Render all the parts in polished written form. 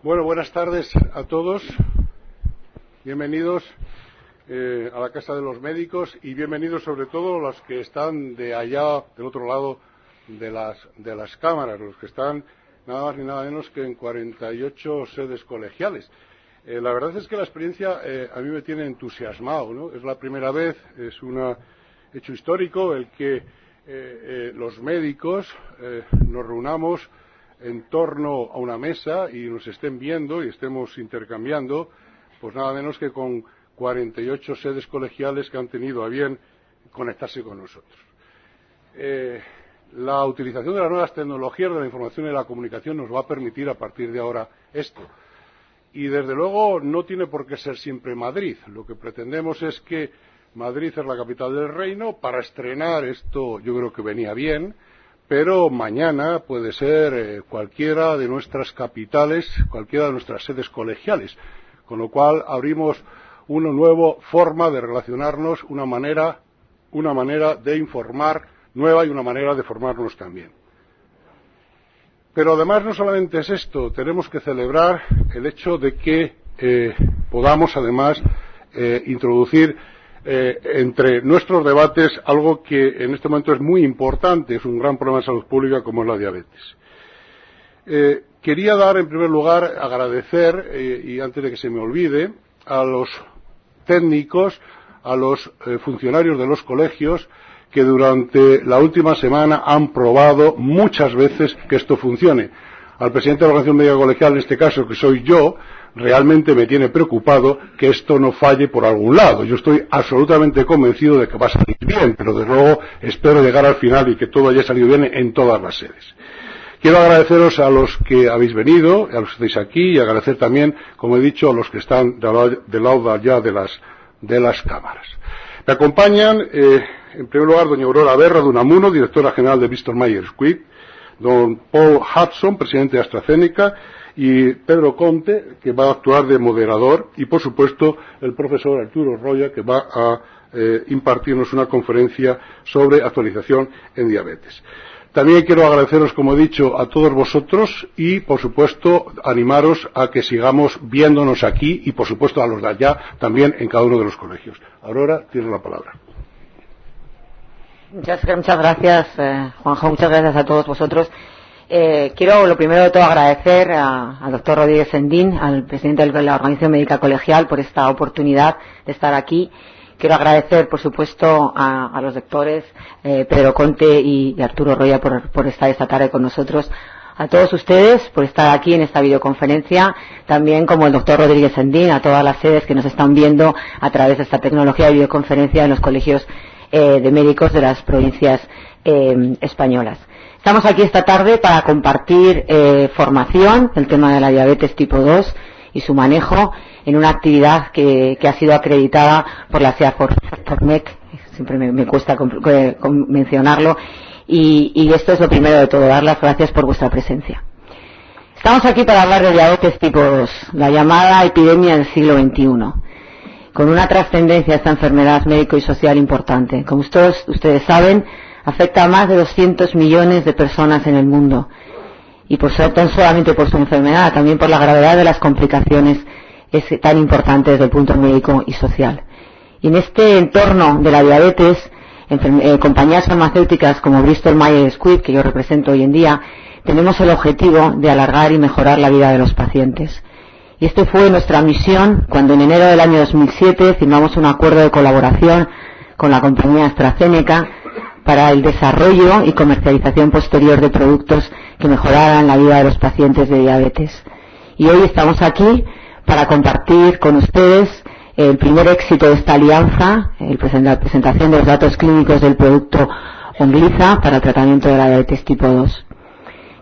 Bueno, buenas tardes a todos. Bienvenidos a la Casa de los Médicos y bienvenidos sobre todo los que están de allá, del otro lado de las cámaras, los que están nada más ni nada menos que en 48 sedes colegiales. La verdad es que la experiencia a mí me tiene entusiasmado, ¿no? Es la primera vez, es un hecho histórico el que los médicos nos reunamos en torno a una mesa y nos estén viendo y estemos intercambiando, pues nada menos que con 48 sedes colegiales que han tenido a bien conectarse con nosotros. La utilización de las nuevas tecnologías de la información y la comunicación nos va a permitir a partir de ahora esto. Y desde luego no tiene por qué ser siempre Madrid. Lo que pretendemos es que Madrid es la capital del reino. Para estrenar esto yo creo que venía bien, pero mañana puede ser cualquiera de nuestras capitales, cualquiera de nuestras sedes colegiales, con lo cual abrimos una nueva forma de relacionarnos, una manera de informar nueva y una manera de formarnos también. Pero además no solamente es esto, tenemos que celebrar el hecho de que podamos además introducir entre nuestros debates algo que en este momento es muy importante, es un gran problema de salud pública como es la diabetes. Quería dar en primer lugar agradecer, y antes de que se me olvide, a los técnicos, a los funcionarios de los colegios que durante la última semana han probado muchas veces que esto funcione. Al presidente de la Organización Médica Colegial, en este caso que soy yo, realmente me tiene preocupado que esto no falle por algún lado. Yo estoy absolutamente convencido de que va a salir bien, pero desde luego espero llegar al final y que todo haya salido bien en todas las sedes. Quiero agradeceros a los que habéis venido, a los que estáis aquí, y agradecer también, como he dicho, a los que están del lado de allá de las cámaras. Me acompañan, en primer lugar, doña Aurora Berra de Unamuno, directora general de Bristol Myers Squibb, don Paul Hudson, presidente de AstraZeneca, y Pedro Conte, que va a actuar de moderador, y por supuesto el profesor Arturo Roya, que va a impartirnos una conferencia sobre actualización en diabetes. También quiero agradeceros, como he dicho, a todos vosotros y, por supuesto, animaros a que sigamos viéndonos aquí y, por supuesto, a los de allá también en cada uno de los colegios. Aurora, tienes la palabra. Muchas gracias, Juanjo. Muchas gracias a todos vosotros. Quiero, lo primero de todo, agradecer al doctor Rodríguez Sendín, al presidente de la Organización Médica Colegial, por esta oportunidad de estar aquí. Quiero agradecer, por supuesto, a los doctores Pedro Conte y Arturo Roya por estar esta tarde con nosotros. A todos ustedes por estar aquí en esta videoconferencia, también como el doctor Rodríguez Sendín, a todas las sedes que nos están viendo a través de esta tecnología de videoconferencia en los colegios de médicos de las provincias españolas. Estamos aquí esta tarde para compartir formación del tema de la diabetes tipo 2 y su manejo en una actividad que ha sido acreditada por la CEA-FORMEC, siempre me cuesta mencionarlo, y esto es lo primero de todo, dar las gracias por vuestra presencia. Estamos aquí para hablar de diabetes tipo 2, la llamada epidemia del siglo XXI, con una trascendencia esta enfermedad médico y social importante. Como ustedes saben, afecta a más de 200 millones de personas en el mundo, y no solamente por su enfermedad, también por la gravedad de las complicaciones es tan importante desde el punto médico y social. Y en este entorno de la diabetes, compañías farmacéuticas como Bristol Myers Squibb, que yo represento hoy en día, tenemos el objetivo de alargar y mejorar la vida de los pacientes. Y esta fue nuestra misión cuando en enero del año 2007 firmamos un acuerdo de colaboración con la compañía AstraZeneca para el desarrollo y comercialización posterior de productos que mejoraran la vida de los pacientes de diabetes. Y hoy estamos aquí para compartir con ustedes el primer éxito de esta alianza, la presentación de los datos clínicos del producto Onglyza para el tratamiento de la diabetes tipo 2.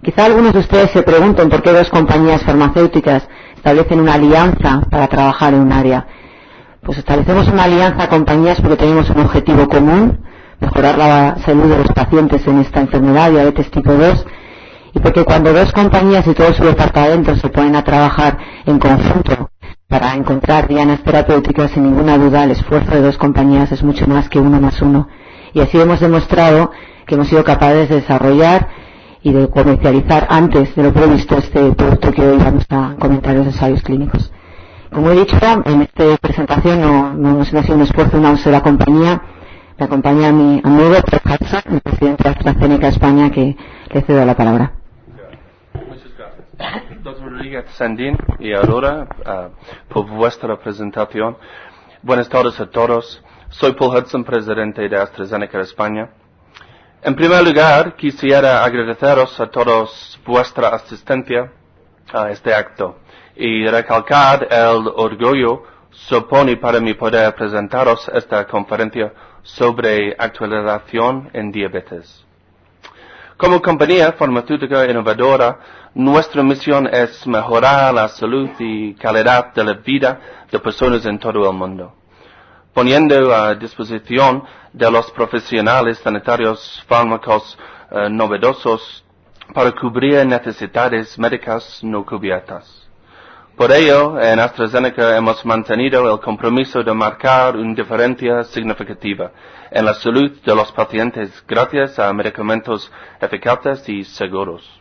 Quizá algunos de ustedes se pregunten por qué dos compañías farmacéuticas establecen una alianza para trabajar en un área. Pues establecemos una alianza a compañías porque tenemos un objetivo común, mejorar la salud de los pacientes en esta enfermedad, diabetes tipo 2, y porque cuando dos compañías y todo su departamento se ponen a trabajar en conjunto para encontrar dianas terapéuticas, sin ninguna duda el esfuerzo de dos compañías es mucho más que 1 más 1. Y así hemos demostrado que hemos sido capaces de desarrollar y de comercializar antes de lo previsto este producto que hoy vamos a comentar de los ensayos clínicos. Como he dicho, en esta presentación no ha sido un esfuerzo de una sola compañía. Me acompaña mi amigo Pedro Hudson, el presidente de AstraZeneca España, que le cedo la palabra. Muchas gracias. Doctor Rodríguez Sendín y Aurora, por vuestra presentación. Buenas tardes a todos. Soy Paul Hudson, presidente de AstraZeneca España. En primer lugar, quisiera agradeceros a todos vuestra asistencia a este acto y recalcar el orgullo supone para mí poder presentaros esta conferencia sobre actualización en diabetes. Como compañía farmacéutica innovadora, nuestra misión es mejorar la salud y calidad de la vida de personas en todo el mundo, poniendo a disposición de los profesionales sanitarios fármacos novedosos para cubrir necesidades médicas no cubiertas. Por ello, en AstraZeneca hemos mantenido el compromiso de marcar una diferencia significativa en la salud de los pacientes gracias a medicamentos eficaces y seguros.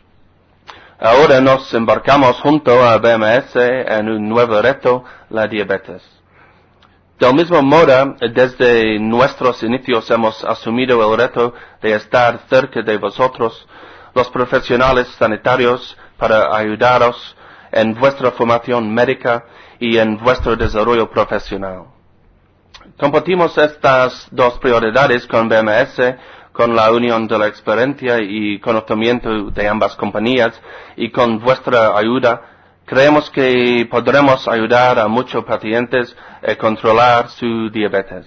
Ahora nos embarcamos junto a BMS en un nuevo reto, la diabetes. Del mismo modo, desde nuestros inicios hemos asumido el reto de estar cerca de vosotros, los profesionales sanitarios, para ayudaros en vuestra formación médica y en vuestro desarrollo profesional. Compartimos estas dos prioridades con BMS, con la unión de la experiencia y conocimiento de ambas compañías, y con vuestra ayuda creemos que podremos ayudar a muchos pacientes a controlar su diabetes.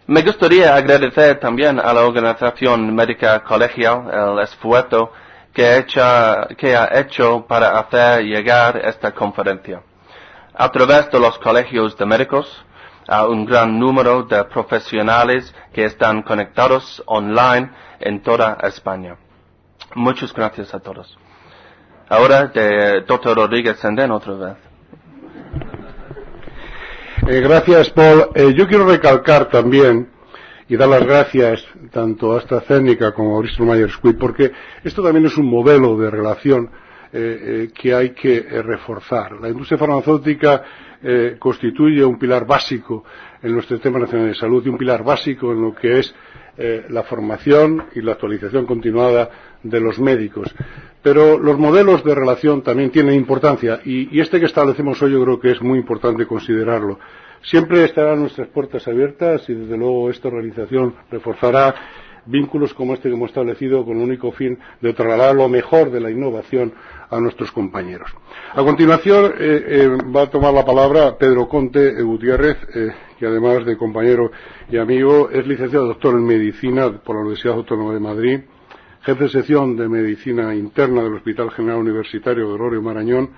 Me gustaría agradecer también a la Organización Médica Colegial el esfuerzo que ha hecho para hacer llegar esta conferencia, a través de los colegios de médicos, a un gran número de profesionales que están conectados online en toda España. Muchas gracias a todos. Ahora, Dr. Rodríguez Sendín, otra vez. Gracias, Paul. Yo quiero recalcar también y dar las gracias tanto a AstraZeneca como a Bristol Myers Squibb, porque esto también es un modelo de relación que hay que reforzar. La industria farmacéutica constituye un pilar básico en nuestro sistema nacional de salud y un pilar básico en lo que es la formación y la actualización continuada de los médicos. Pero los modelos de relación también tienen importancia y este que establecemos hoy yo creo que es muy importante considerarlo. Siempre estarán nuestras puertas abiertas y desde luego esta organización reforzará vínculos como este que hemos establecido con el único fin de trasladar lo mejor de la innovación a nuestros compañeros. A continuación va a tomar la palabra Pedro Conte Gutiérrez, que además de compañero y amigo es licenciado doctor en Medicina por la Universidad Autónoma de Madrid, jefe de sección de Medicina Interna del Hospital General Universitario de Gregorio Marañón,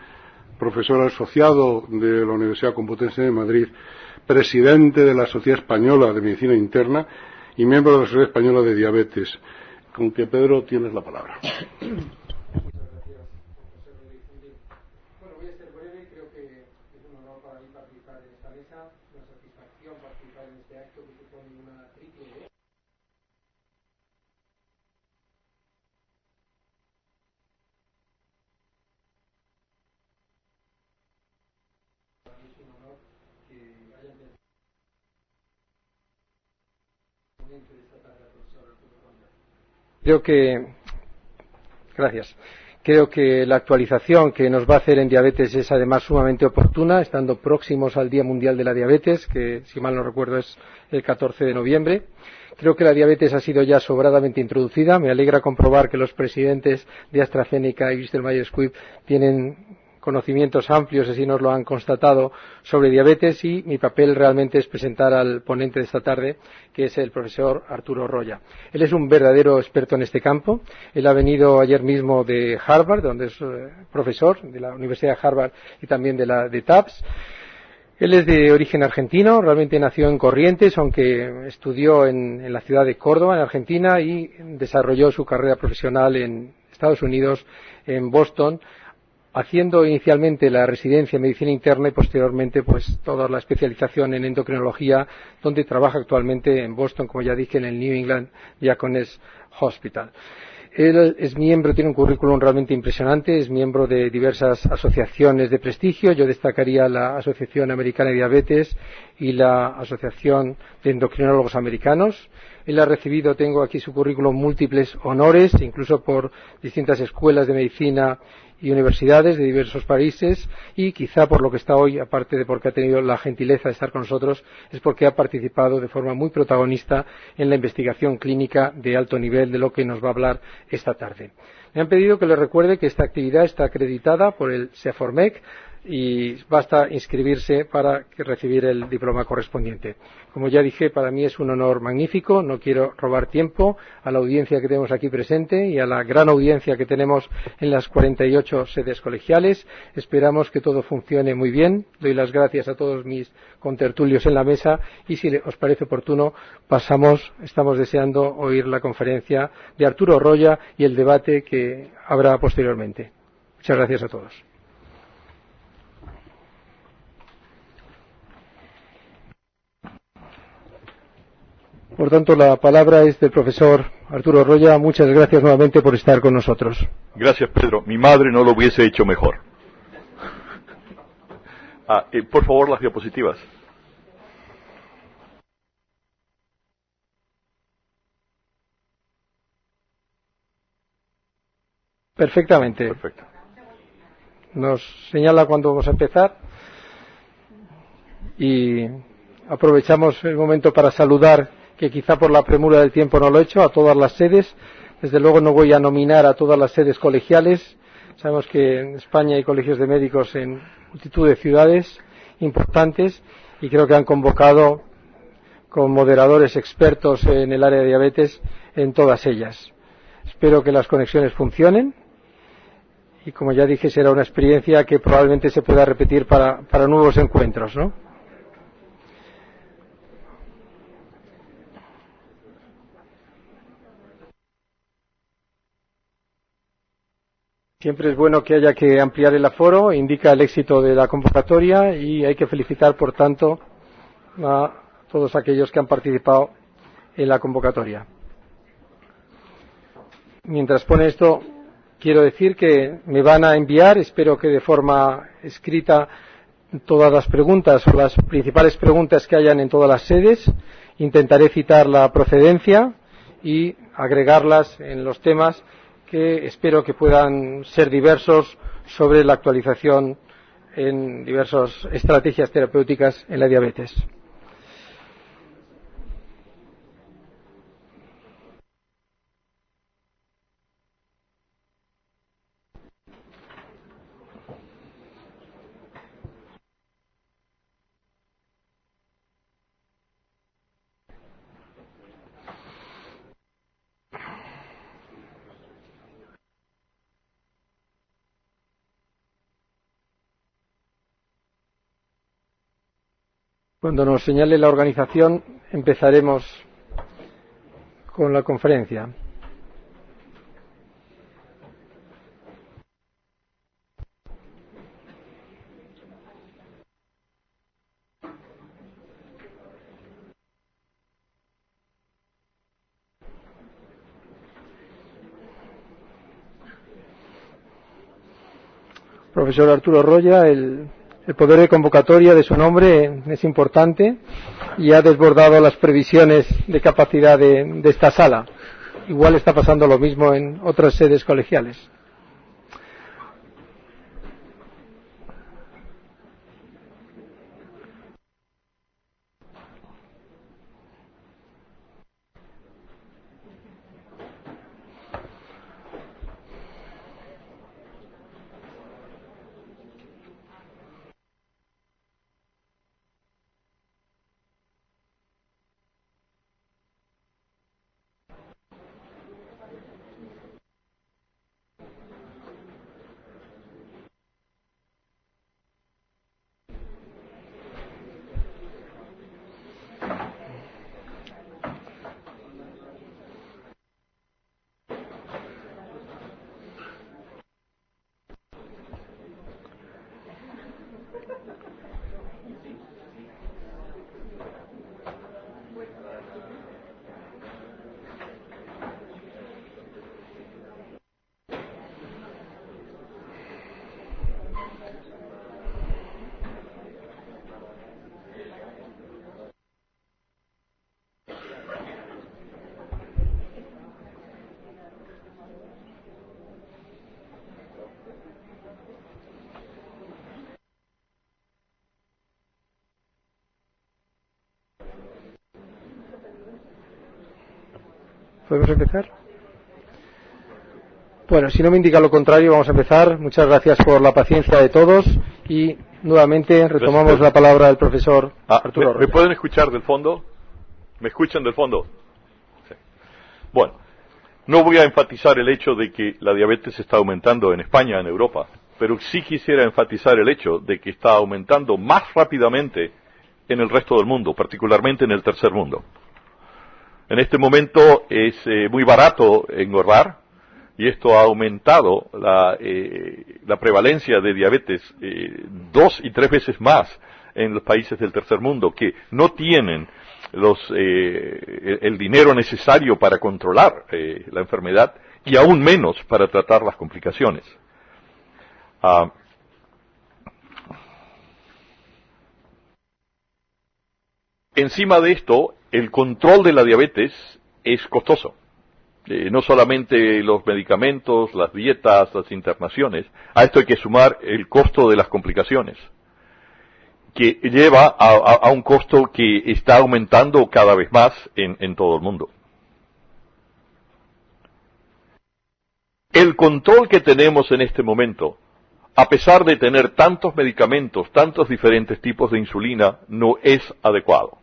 profesor asociado de la Universidad Complutense de Madrid, presidente de la Sociedad Española de Medicina Interna y miembro de la Sociedad Española de Diabetes. Con que, Pedro, tienes la palabra. Muchas gracias, profesor Rodríguez Sendín. Bueno, voy a ser breve. Creo que es un honor para mí participar en esta mesa, una satisfacción participar en este acto que supone una triple D. Para mí es un honor que hayan pensado en esta tarde al profesor Arturo Roya. Creo que la actualización que nos va a hacer en diabetes es además sumamente oportuna, estando próximos al Día Mundial de la Diabetes, que si mal no recuerdo es el 14 de noviembre. Creo que la diabetes ha sido ya sobradamente introducida. Me alegra comprobar que los presidentes de AstraZeneca y Bristol Myers Squibb tienen conocimientos amplios, así nos lo han constatado, sobre diabetes, y mi papel realmente es presentar al ponente de esta tarde, que es el profesor Arturo Roya. Él es un verdadero experto en este campo. Él ha venido ayer mismo de Harvard, donde es profesor de la Universidad de Harvard y también de Tufts. Él es de origen argentino, realmente nació en Corrientes, aunque estudió en la ciudad de Córdoba, en Argentina, y desarrolló su carrera profesional en Estados Unidos, en Boston, haciendo inicialmente la residencia en medicina interna y posteriormente pues toda la especialización en endocrinología, donde trabaja actualmente en Boston, como ya dije, en el New England Diaconess Hospital. Él es miembro, tiene un currículum realmente impresionante, es miembro de diversas asociaciones de prestigio. Yo destacaría la Asociación Americana de Diabetes y la Asociación de Endocrinólogos Americanos. Él ha recibido, tengo aquí su currículum, múltiples honores, incluso por distintas escuelas de medicina y universidades de diversos países, y quizá por lo que está hoy, aparte de porque ha tenido la gentileza de estar con nosotros, es porque ha participado de forma muy protagonista en la investigación clínica de alto nivel, de lo que nos va a hablar esta tarde. Me han pedido que les recuerde que esta actividad está acreditada por el CEFORMEC y basta inscribirse para recibir el diploma correspondiente. Como ya dije, para mí es un honor magnífico. No quiero robar tiempo a la audiencia que tenemos aquí presente y a la gran audiencia que tenemos en las 48 sedes colegiales. Esperamos que todo funcione muy bien. Doy las gracias a todos mis contertulios en la mesa y, si os parece oportuno, estamos deseando oír la conferencia de Arturo Roya y el debate que habrá posteriormente. Muchas gracias a todos. Por tanto, la palabra es del profesor Arturo Roya. Muchas gracias nuevamente por estar con nosotros. Gracias, Pedro. Mi madre no lo hubiese hecho mejor. Por favor, las diapositivas. Perfectamente. Perfecto. Nos señala cuándo vamos a empezar y aprovechamos el momento para saludar, que quizá por la premura del tiempo no lo he hecho, a todas las sedes. Desde luego no voy a nominar a todas las sedes colegiales. Sabemos que en España hay colegios de médicos en multitud de ciudades importantes y creo que han convocado con moderadores expertos en el área de diabetes en todas ellas. Espero que las conexiones funcionen y, como ya dije, será una experiencia que probablemente se pueda repetir para nuevos encuentros, ¿no? Siempre es bueno que haya que ampliar el aforo, indica el éxito de la convocatoria y hay que felicitar, por tanto, a todos aquellos que han participado en la convocatoria. Mientras pone esto, quiero decir que me van a enviar, espero que de forma escrita, todas las preguntas o las principales preguntas que hayan en todas las sedes. Intentaré citar la procedencia y agregarlas en los temas que espero que puedan ser diversos sobre la actualización en diversas estrategias terapéuticas en la diabetes. Cuando nos señale la organización, empezaremos con la conferencia. Profesor Arturo Roya, el poder de convocatoria de su nombre es importante y ha desbordado las previsiones de capacidad de esta sala. Igual está pasando lo mismo en otras sedes colegiales. ¿Podemos empezar? Bueno, si no me indica lo contrario, vamos a empezar. Muchas gracias por la paciencia de todos y nuevamente retomamos la palabra del profesor Arturo Rocha. ¿Me pueden escuchar del fondo? ¿Me escuchan del fondo? Sí. Bueno, no voy a enfatizar el hecho de que la diabetes está aumentando en España, en Europa, pero sí quisiera enfatizar el hecho de que está aumentando más rápidamente en el resto del mundo, particularmente en el tercer mundo. En este momento es muy barato engordar y esto ha aumentado la prevalencia de diabetes 2 y 3 veces más en los países del tercer mundo que no tienen el dinero necesario para controlar la enfermedad y aún menos para tratar las complicaciones. Encima de esto, el control de la diabetes es costoso. No solamente los medicamentos, las dietas, las internaciones, a esto hay que sumar el costo de las complicaciones, que lleva a un costo que está aumentando cada vez más en todo el mundo. El control que tenemos en este momento, a pesar de tener tantos medicamentos, tantos diferentes tipos de insulina, no es adecuado.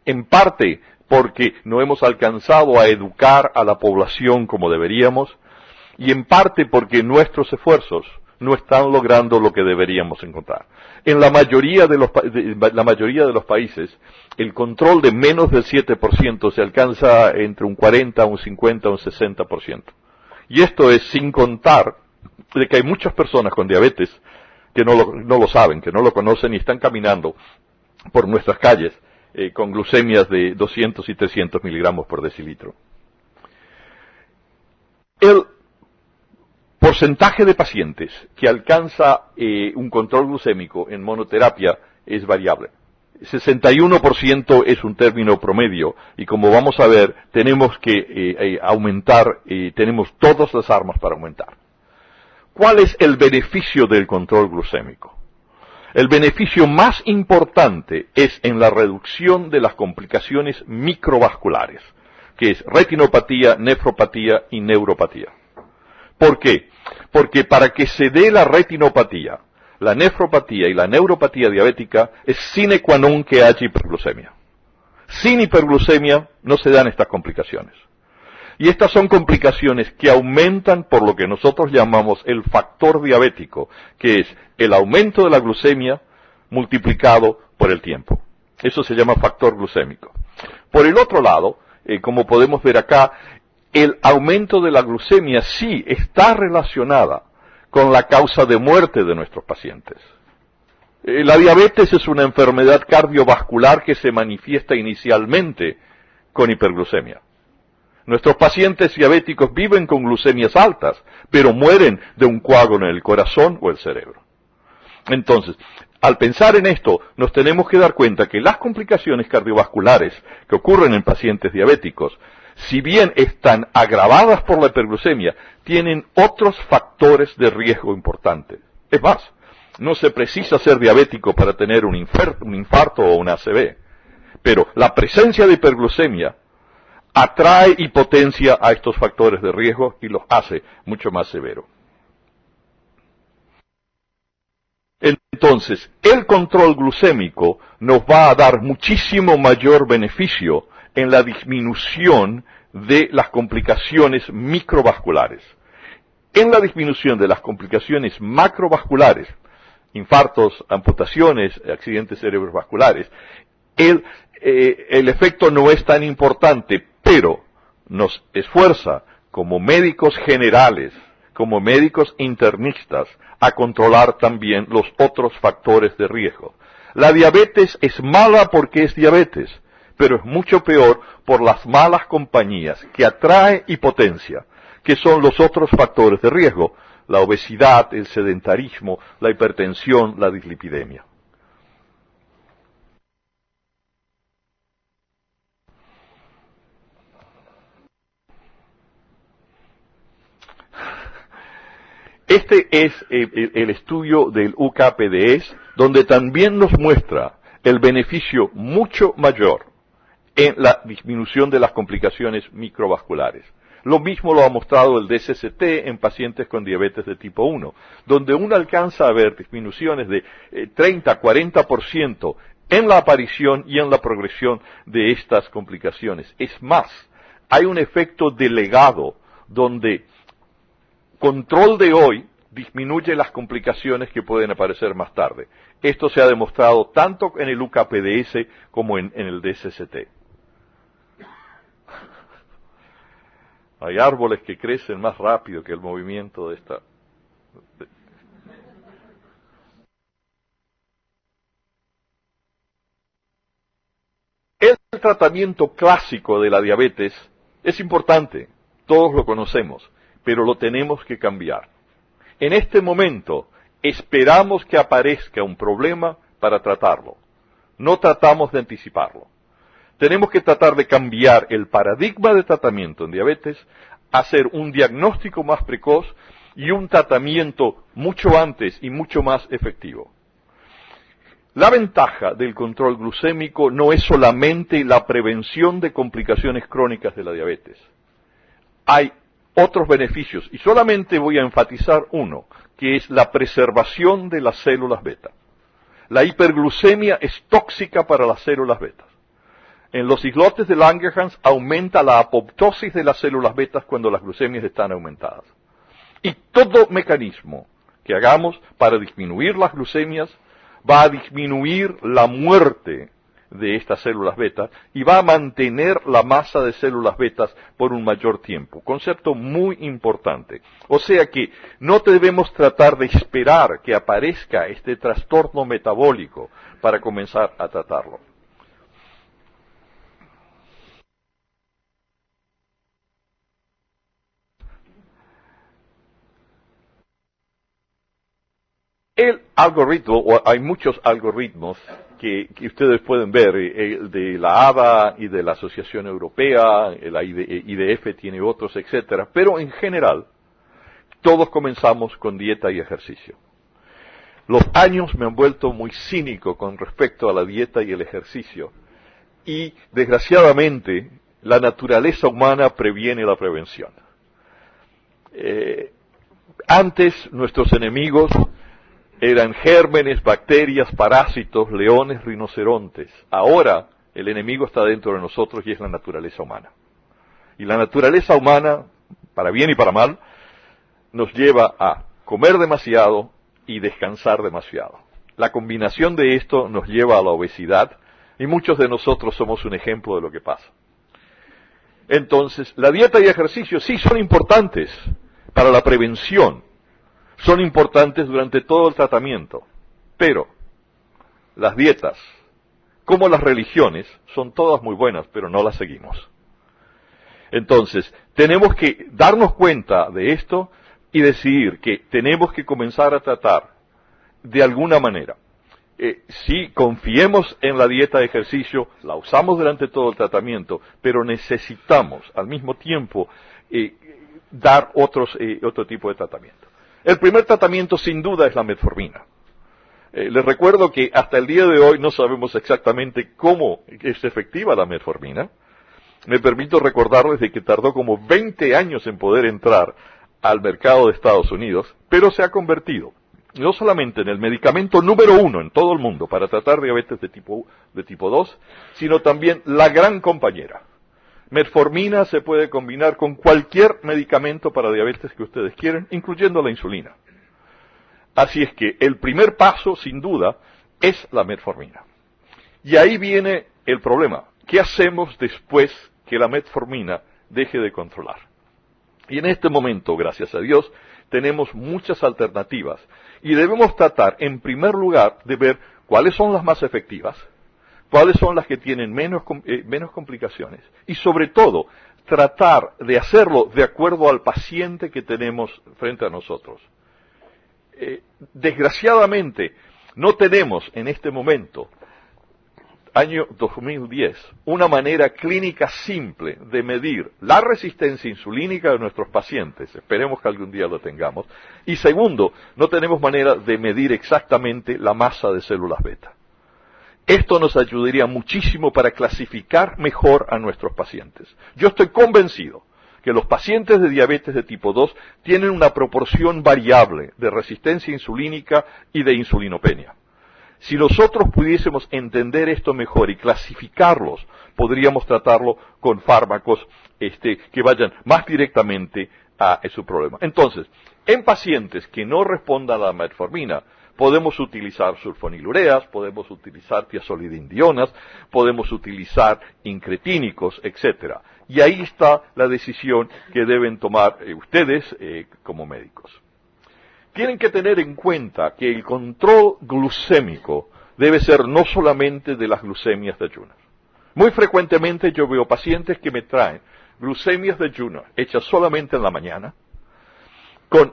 En parte porque no hemos alcanzado a educar a la población como deberíamos, y en parte porque nuestros esfuerzos no están logrando lo que deberíamos encontrar. En la mayoría de los países, el control de menos del 7% se alcanza entre un 40, un 50, un 60%. Y esto es sin contar de que hay muchas personas con diabetes que no lo saben, que no lo conocen y están caminando por nuestras calles con glucemias de 200 y 300 miligramos por decilitro. El porcentaje de pacientes que alcanza un control glucémico en monoterapia es variable. 61% es un término promedio y como vamos a ver tenemos que aumentar, tenemos todas las armas para aumentar. ¿Cuál es el beneficio del control glucémico? El beneficio más importante es en la reducción de las complicaciones microvasculares, que es retinopatía, nefropatía y neuropatía. ¿Por qué? Porque para que se dé la retinopatía, la nefropatía y la neuropatía diabética es sine qua non que haya hiperglucemia. Sin hiperglucemia no se dan estas complicaciones. Y estas son complicaciones que aumentan por lo que nosotros llamamos el factor diabético, que es el aumento de la glucemia multiplicado por el tiempo. Eso se llama factor glucémico. Por el otro lado, como podemos ver acá, el aumento de la glucemia sí está relacionada con la causa de muerte de nuestros pacientes. La diabetes es una enfermedad cardiovascular que se manifiesta inicialmente con hiperglucemia. Nuestros pacientes diabéticos viven con glucemias altas, pero mueren de un coágulo en el corazón o el cerebro. Entonces, al pensar en esto, nos tenemos que dar cuenta que las complicaciones cardiovasculares que ocurren en pacientes diabéticos, si bien están agravadas por la hiperglucemia, tienen otros factores de riesgo importantes. Es más, no se precisa ser diabético para tener un infarto o una ACV, pero la presencia de hiperglucemia atrae y potencia a estos factores de riesgo y los hace mucho más severos. Entonces, el control glucémico nos va a dar muchísimo mayor beneficio en la disminución de las complicaciones microvasculares. En la disminución de las complicaciones macrovasculares, infartos, amputaciones, accidentes cerebrovasculares, el efecto no es tan importante, pero nos esfuerza como médicos generales, como médicos internistas, a controlar también los otros factores de riesgo. La diabetes es mala porque es diabetes, pero es mucho peor por las malas compañías que atrae y potencia, que son los otros factores de riesgo, la obesidad, el sedentarismo, la hipertensión, la dislipidemia. Este es el estudio del UKPDS, donde también nos muestra el beneficio mucho mayor en la disminución de las complicaciones microvasculares. Lo mismo lo ha mostrado el DSST en pacientes con diabetes de tipo 1, donde uno alcanza a ver disminuciones de 30-40% en la aparición y en la progresión de estas complicaciones. Es más, hay un efecto delegado donde control de hoy disminuye las complicaciones que pueden aparecer más tarde. Esto se ha demostrado tanto en el UKPDS como en el DSST. Hay árboles que crecen más rápido que el movimiento de esta... El tratamiento clásico de la diabetes es importante, todos lo conocemos, pero lo tenemos que cambiar. En este momento esperamos que aparezca un problema para tratarlo. No tratamos de anticiparlo. Tenemos que tratar de cambiar el paradigma de tratamiento en diabetes, hacer un diagnóstico más precoz y un tratamiento mucho antes y mucho más efectivo. La ventaja del control glucémico no es solamente la prevención de complicaciones crónicas de la diabetes. Hay otros beneficios, y solamente voy a enfatizar uno, que es la preservación de las células beta. La hiperglucemia es tóxica para las células beta. En los islotes de Langerhans aumenta la apoptosis de las células betas cuando las glucemias están aumentadas. Y todo mecanismo que hagamos para disminuir las glucemias va a disminuir la muerte de estas células betas y va a mantener la masa de células betas por un mayor tiempo. Concepto muy importante. O sea que no debemos tratar de esperar que aparezca este trastorno metabólico para comenzar a tratarlo. El algoritmo, o hay muchos algoritmos que ustedes pueden ver, el de la ADA y de la Asociación Europea, el IDF tiene otros, etcétera, pero en general, todos comenzamos con dieta y ejercicio. Los años me han vuelto muy cínico con respecto a la dieta y el ejercicio, y desgraciadamente, la naturaleza humana previene la prevención. Antes, nuestros enemigos eran gérmenes, bacterias, parásitos, leones, rinocerontes. Ahora el enemigo está dentro de nosotros y es la naturaleza humana. Y la naturaleza humana, para bien y para mal, nos lleva a comer demasiado y descansar demasiado. La combinación de esto nos lleva a la obesidad y muchos de nosotros somos un ejemplo de lo que pasa. Entonces, la dieta y ejercicio sí son importantes para la prevención. Son importantes durante todo el tratamiento, pero las dietas, como las religiones, son todas muy buenas, pero no las seguimos. Entonces, tenemos que darnos cuenta de esto y decidir que tenemos que comenzar a tratar de alguna manera. Sí, confiemos en la dieta de ejercicio, la usamos durante todo el tratamiento, pero necesitamos al mismo tiempo dar otro tipo de tratamiento. El primer tratamiento sin duda es la metformina. Les recuerdo que hasta el día de hoy no sabemos exactamente cómo es efectiva la metformina. Me permito recordarles de que tardó como 20 años en poder entrar al mercado de Estados Unidos, pero se ha convertido no solamente en el medicamento número 1 en todo el mundo para tratar diabetes de tipo 2, sino también la gran compañera. Metformina se puede combinar con cualquier medicamento para diabetes que ustedes quieran, incluyendo la insulina. Así es que el primer paso, sin duda, es la metformina. Y ahí viene el problema. ¿Qué hacemos después que la metformina deje de controlar? Y en este momento, gracias a Dios, tenemos muchas alternativas. Y debemos tratar, en primer lugar, de ver cuáles son las más efectivas, cuáles son las que tienen menos complicaciones y sobre todo tratar de hacerlo de acuerdo al paciente que tenemos frente a nosotros. Desgraciadamente no tenemos en este momento, año 2010, una manera clínica simple de medir la resistencia insulínica de nuestros pacientes, esperemos que algún día lo tengamos, y segundo, no tenemos manera de medir exactamente la masa de células beta. Esto nos ayudaría muchísimo para clasificar mejor a nuestros pacientes. Yo estoy convencido que los pacientes de diabetes de tipo 2 tienen una proporción variable de resistencia insulínica y de insulinopenia. Si nosotros pudiésemos entender esto mejor y clasificarlos, podríamos tratarlo con fármacos que vayan más directamente a su problema. Entonces, en pacientes que no respondan a la metformina, podemos utilizar sulfonilureas, podemos utilizar tiazolidindionas, podemos utilizar incretínicos, etc. Y ahí está la decisión que deben tomar ustedes como médicos. Tienen que tener en cuenta que el control glucémico debe ser no solamente de las glucemias de ayunas. Muy frecuentemente yo veo pacientes que me traen glucemias de ayunas hechas solamente en la mañana, con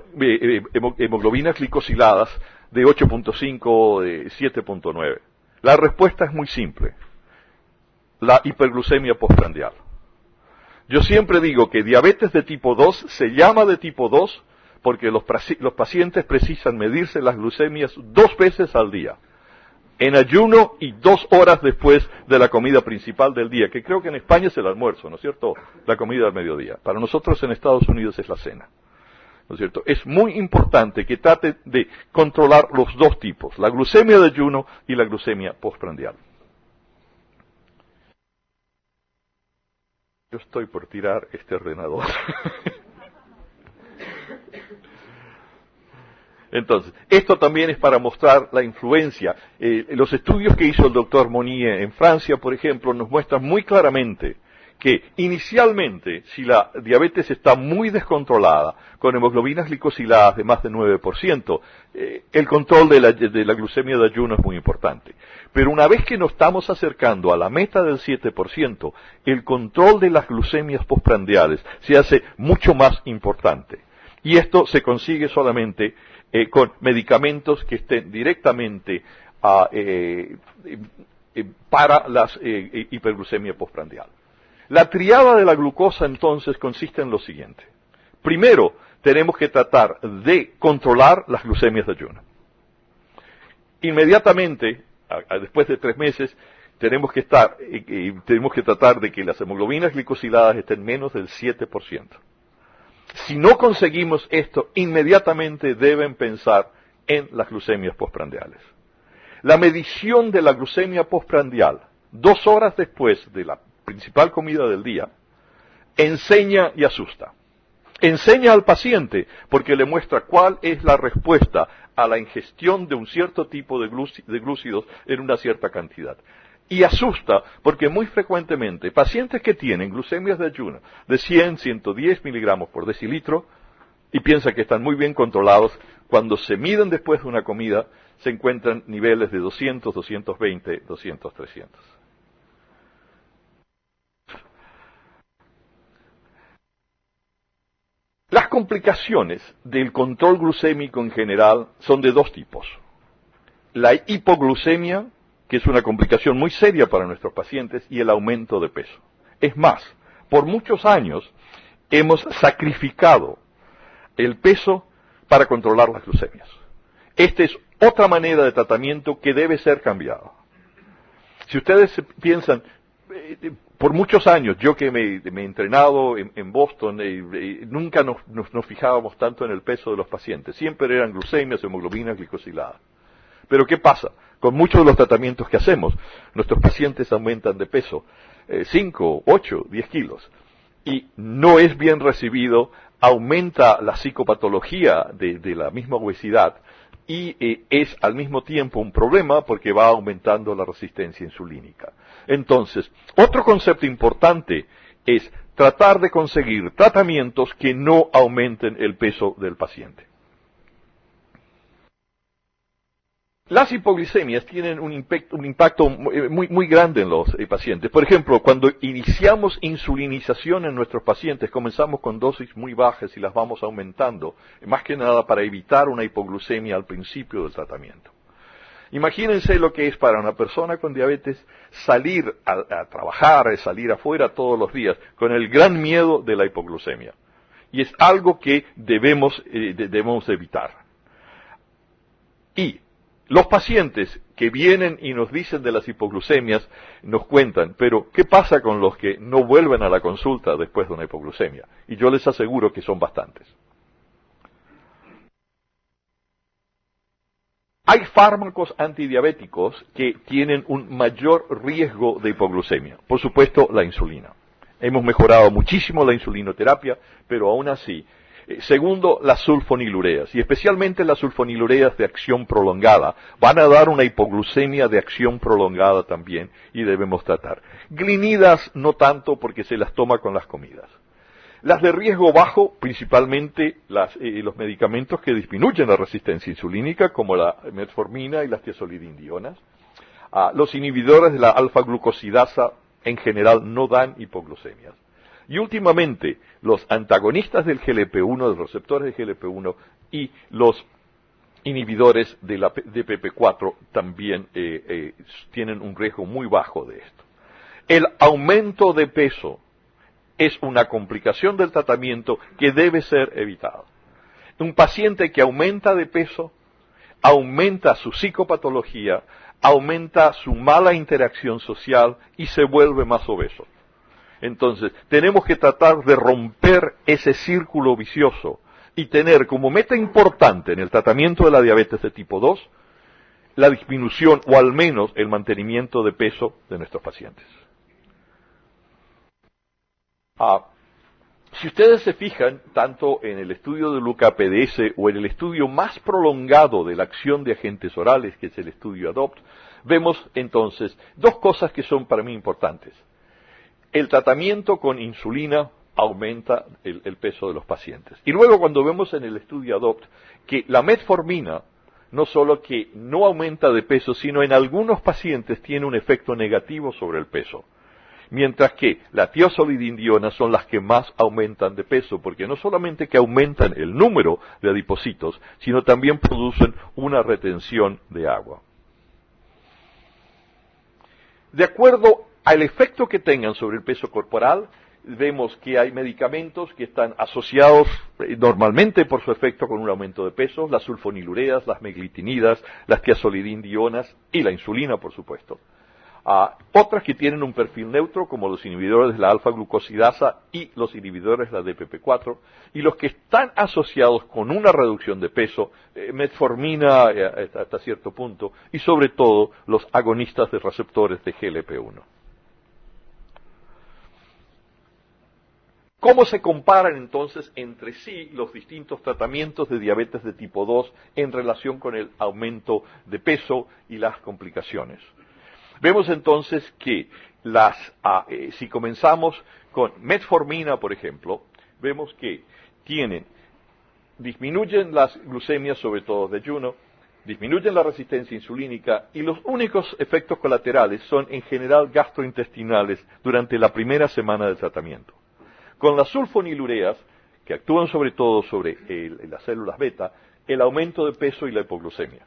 hemoglobinas glicosiladas de 8.5, de 7.9. La respuesta es muy simple: la hiperglucemia postprandial. Yo siempre digo que diabetes de tipo 2 se llama de tipo 2 porque los pacientes precisan medirse las glucemias 2 veces al día, en ayuno y 2 horas después de la comida principal del día, que creo que en España es el almuerzo, ¿no es cierto?, la comida del mediodía. Para nosotros en Estados Unidos es la cena, ¿no es cierto? Es muy importante que trate de controlar los dos tipos, la glucemia de ayuno y la glucemia postprandial. Yo estoy por tirar este ordenador. Entonces, esto también es para mostrar la influencia. Los estudios que hizo el doctor Monnier en Francia, por ejemplo, nos muestran muy claramente que inicialmente, si la diabetes está muy descontrolada, con hemoglobinas glicosiladas de más de 9%, el control de la glucemia de ayuno es muy importante. Pero una vez que nos estamos acercando a la meta del 7%, el control de las glucemias postprandiales se hace mucho más importante. Y esto se consigue solamente con medicamentos que estén directamente para la hiperglucemia postprandial. La triada de la glucosa entonces consiste en lo siguiente. Primero, tenemos que tratar de controlar las glucemias de ayuno. Inmediatamente, después de 3 meses, tenemos que tratar de que las hemoglobinas glicosiladas estén menos del 7%. Si no conseguimos esto, inmediatamente deben pensar en las glucemias postprandiales. La medición de la glucemia postprandial, 2 horas después de la principal comida del día, enseña y asusta. Enseña al paciente porque le muestra cuál es la respuesta a la ingestión de un cierto tipo de glúcidos en una cierta cantidad. Y asusta porque muy frecuentemente pacientes que tienen glucemias de ayuno de 100, 110 miligramos por decilitro y piensan que están muy bien controlados, cuando se miden después de una comida se encuentran niveles de 200, 220, 200, 300. Las complicaciones del control glucémico en general son de 2 tipos. La hipoglucemia, que es una complicación muy seria para nuestros pacientes, y el aumento de peso. Es más, por muchos años hemos sacrificado el peso para controlar las glucemias. Esta es otra manera de tratamiento que debe ser cambiada. Si ustedes piensan, por muchos años, yo que me he entrenado en Boston, nunca nos fijábamos tanto en el peso de los pacientes. Siempre eran glucemias, hemoglobinas glicosiladas. Pero ¿qué pasa? Con muchos de los tratamientos que hacemos, nuestros pacientes aumentan de peso 5, 8, 10 kilos. Y no es bien recibido, aumenta la psicopatología de la misma obesidad y es al mismo tiempo un problema porque va aumentando la resistencia insulínica. Entonces, otro concepto importante es tratar de conseguir tratamientos que no aumenten el peso del paciente. Las hipoglicemias tienen un impacto muy grande en los pacientes. Por ejemplo, cuando iniciamos insulinización en nuestros pacientes, comenzamos con dosis muy bajas y las vamos aumentando, más que nada para evitar una hipoglucemia al principio del tratamiento. Imagínense lo que es para una persona con diabetes salir a trabajar, salir afuera todos los días, con el gran miedo de la hipoglucemia. Y es algo que debemos evitar. Y Los pacientes que vienen y nos dicen de las hipoglucemias nos cuentan, pero ¿qué pasa con los que no vuelven a la consulta después de una hipoglucemia? Y yo les aseguro que son bastantes. Hay fármacos antidiabéticos que tienen un mayor riesgo de hipoglucemia. Por supuesto, la insulina. Hemos mejorado muchísimo la insulinoterapia, pero aún así. Segundo, las sulfonilureas, y especialmente las sulfonilureas de acción prolongada, van a dar una hipoglucemia de acción prolongada también, y debemos tratar. Glinidas no tanto porque se las toma con las comidas. Las de riesgo bajo, principalmente los medicamentos que disminuyen la resistencia insulínica, como la metformina y las tiazolidindionas. Los inhibidores de la alfa-glucosidasa en general no dan hipoglucemias. Y últimamente, los antagonistas del GLP-1, de los receptores de GLP-1 y los inhibidores de la DPP-4 también tienen un riesgo muy bajo de esto. El aumento de peso es una complicación del tratamiento que debe ser evitada. Un paciente que aumenta de peso, aumenta su psicopatología, aumenta su mala interacción social y se vuelve más obeso. Entonces, tenemos que tratar de romper ese círculo vicioso y tener como meta importante en el tratamiento de la diabetes de tipo 2 la disminución o al menos el mantenimiento de peso de nuestros pacientes. Si ustedes se fijan, tanto en el estudio del LUCA-PDS o en el estudio más prolongado de la acción de agentes orales, que es el estudio ADOPT, vemos entonces dos cosas que son para mí importantes. El tratamiento con insulina aumenta el peso de los pacientes. Y luego cuando vemos en el estudio ADOPT que la metformina no solo que no aumenta de peso, sino en algunos pacientes tiene un efecto negativo sobre el peso. Mientras que la tiazolidindiona son las que más aumentan de peso, porque no solamente que aumentan el número de adipocitos, sino también producen una retención de agua. De acuerdo al efecto que tengan sobre el peso corporal, vemos que hay medicamentos que están asociados normalmente por su efecto con un aumento de peso, las sulfonilureas, las meglitinidas, las tiazolidindionas y la insulina, por supuesto. Otras que tienen un perfil neutro, como los inhibidores de la alfa-glucosidasa y los inhibidores de la DPP-4, y los que están asociados con una reducción de peso, metformina hasta cierto punto, y sobre todo los agonistas de receptores de GLP-1. ¿Cómo se comparan entonces entre sí los distintos tratamientos de diabetes de tipo 2 en relación con el aumento de peso y las complicaciones? Vemos entonces que si comenzamos con metformina, por ejemplo, vemos que disminuyen las glucemias, sobre todo de ayuno, disminuyen la resistencia insulínica y los únicos efectos colaterales son en general gastrointestinales durante la primera semana del tratamiento. Con las sulfonilureas, que actúan sobre todo sobre las células beta, el aumento de peso y la hipoglucemia.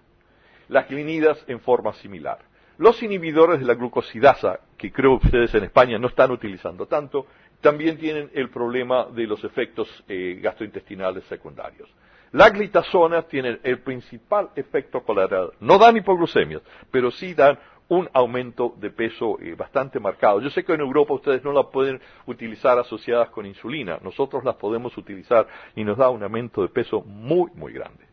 Las glinidas en forma similar. Los inhibidores de la glucosidasa, que creo que ustedes en España no están utilizando tanto, también tienen el problema de los efectos gastrointestinales secundarios. Las glitazonas tienen el principal efecto colateral. No dan hipoglucemias, pero sí dan un aumento de peso bastante marcado. Yo sé que en Europa ustedes no la pueden utilizar asociadas con insulina. Nosotros las podemos utilizar y nos da un aumento de peso muy, muy grande.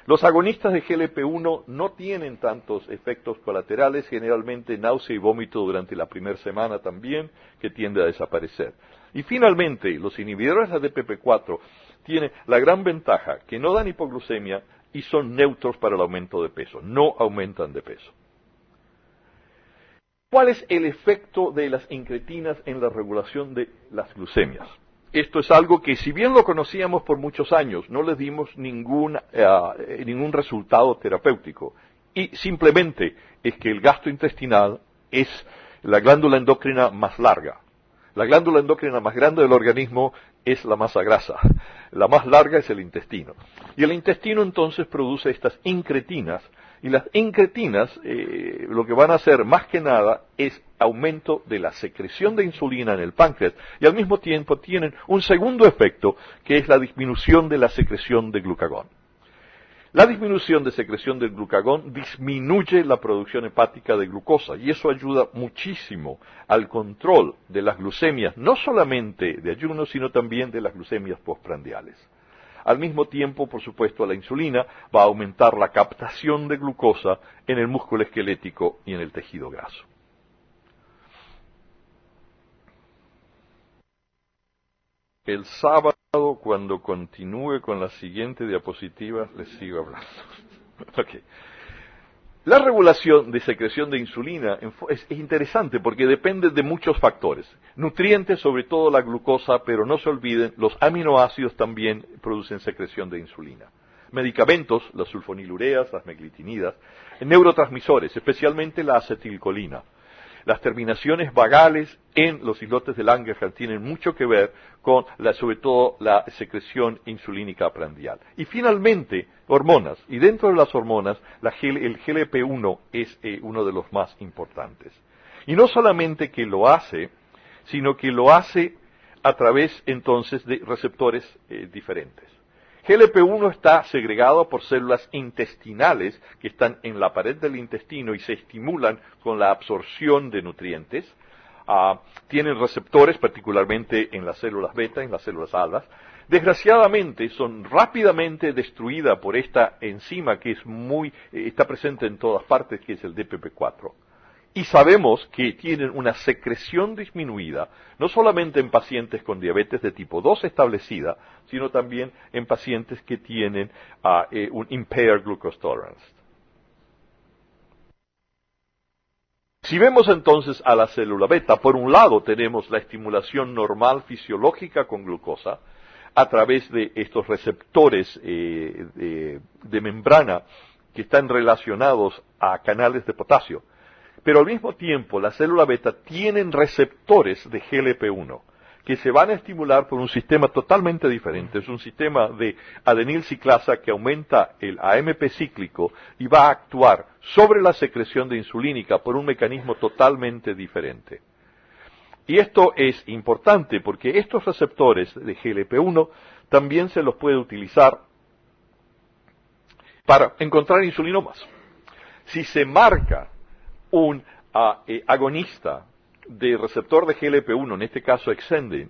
Los agonistas de GLP-1 no tienen tantos efectos colaterales, generalmente náusea y vómito durante la primera semana también, que tiende a desaparecer. Y finalmente, los inhibidores de la DPP-4 tienen la gran ventaja que no dan hipoglucemia y son neutros para el aumento de peso, no aumentan de peso. ¿Cuál es el efecto de las incretinas en la regulación de las glucemias? Esto es algo que, si bien lo conocíamos por muchos años, no les dimos ningún resultado terapéutico. Y simplemente es que el gastrointestinal es la glándula endocrina más larga. La glándula endocrina más grande del organismo es la masa grasa. La más larga es el intestino. Y el intestino entonces produce estas incretinas. Y las incretinas lo que van a hacer más que nada es aumento de la secreción de insulina en el páncreas y al mismo tiempo tienen un segundo efecto que es la disminución de la secreción de glucagón. La disminución de secreción del glucagón disminuye la producción hepática de glucosa y eso ayuda muchísimo al control de las glucemias, no solamente de ayuno, sino también de las glucemias postprandiales. Al mismo tiempo, por supuesto, la insulina va a aumentar la captación de glucosa en el músculo esquelético y en el tejido graso. El sábado, cuando continúe con la siguiente diapositiva, les sigo hablando. Okay. La regulación de secreción de insulina es interesante porque depende de muchos factores. Nutrientes, sobre todo la glucosa, pero no se olviden, los aminoácidos también producen secreción de insulina. Medicamentos, las sulfonilureas, las meglitinidas, neurotransmisores, especialmente la acetilcolina. Las terminaciones vagales en los islotes de Langerhans tienen mucho que ver con, sobre todo, la secreción insulínica prandial. Y finalmente, hormonas. Y dentro de las hormonas, el GLP-1 es uno de los más importantes. Y no solamente que lo hace, sino que lo hace a través, entonces, de receptores diferentes. GLP-1 está segregado por células intestinales que están en la pared del intestino y se estimulan con la absorción de nutrientes. Tienen receptores, particularmente en las células beta, en las células alfa. Desgraciadamente, son rápidamente destruidas por esta enzima que está presente en todas partes, que es el DPP4. Y sabemos que tienen una secreción disminuida, no solamente en pacientes con diabetes de tipo 2 establecida, sino también en pacientes que tienen un impaired glucose tolerance. Si vemos entonces a la célula beta, por un lado tenemos la estimulación normal fisiológica con glucosa, a través de estos receptores de membrana que están relacionados a canales de potasio. Pero al mismo tiempo, la célula beta tienen receptores de GLP-1 que se van a estimular por un sistema totalmente diferente. Es un sistema de adenilciclasa que aumenta el AMP cíclico y va a actuar sobre la secreción de insulínica por un mecanismo totalmente diferente. Y esto es importante porque estos receptores de GLP-1 también se los puede utilizar para encontrar insulinomas. Si se marca un agonista de receptor de GLP-1, en este caso Exendin,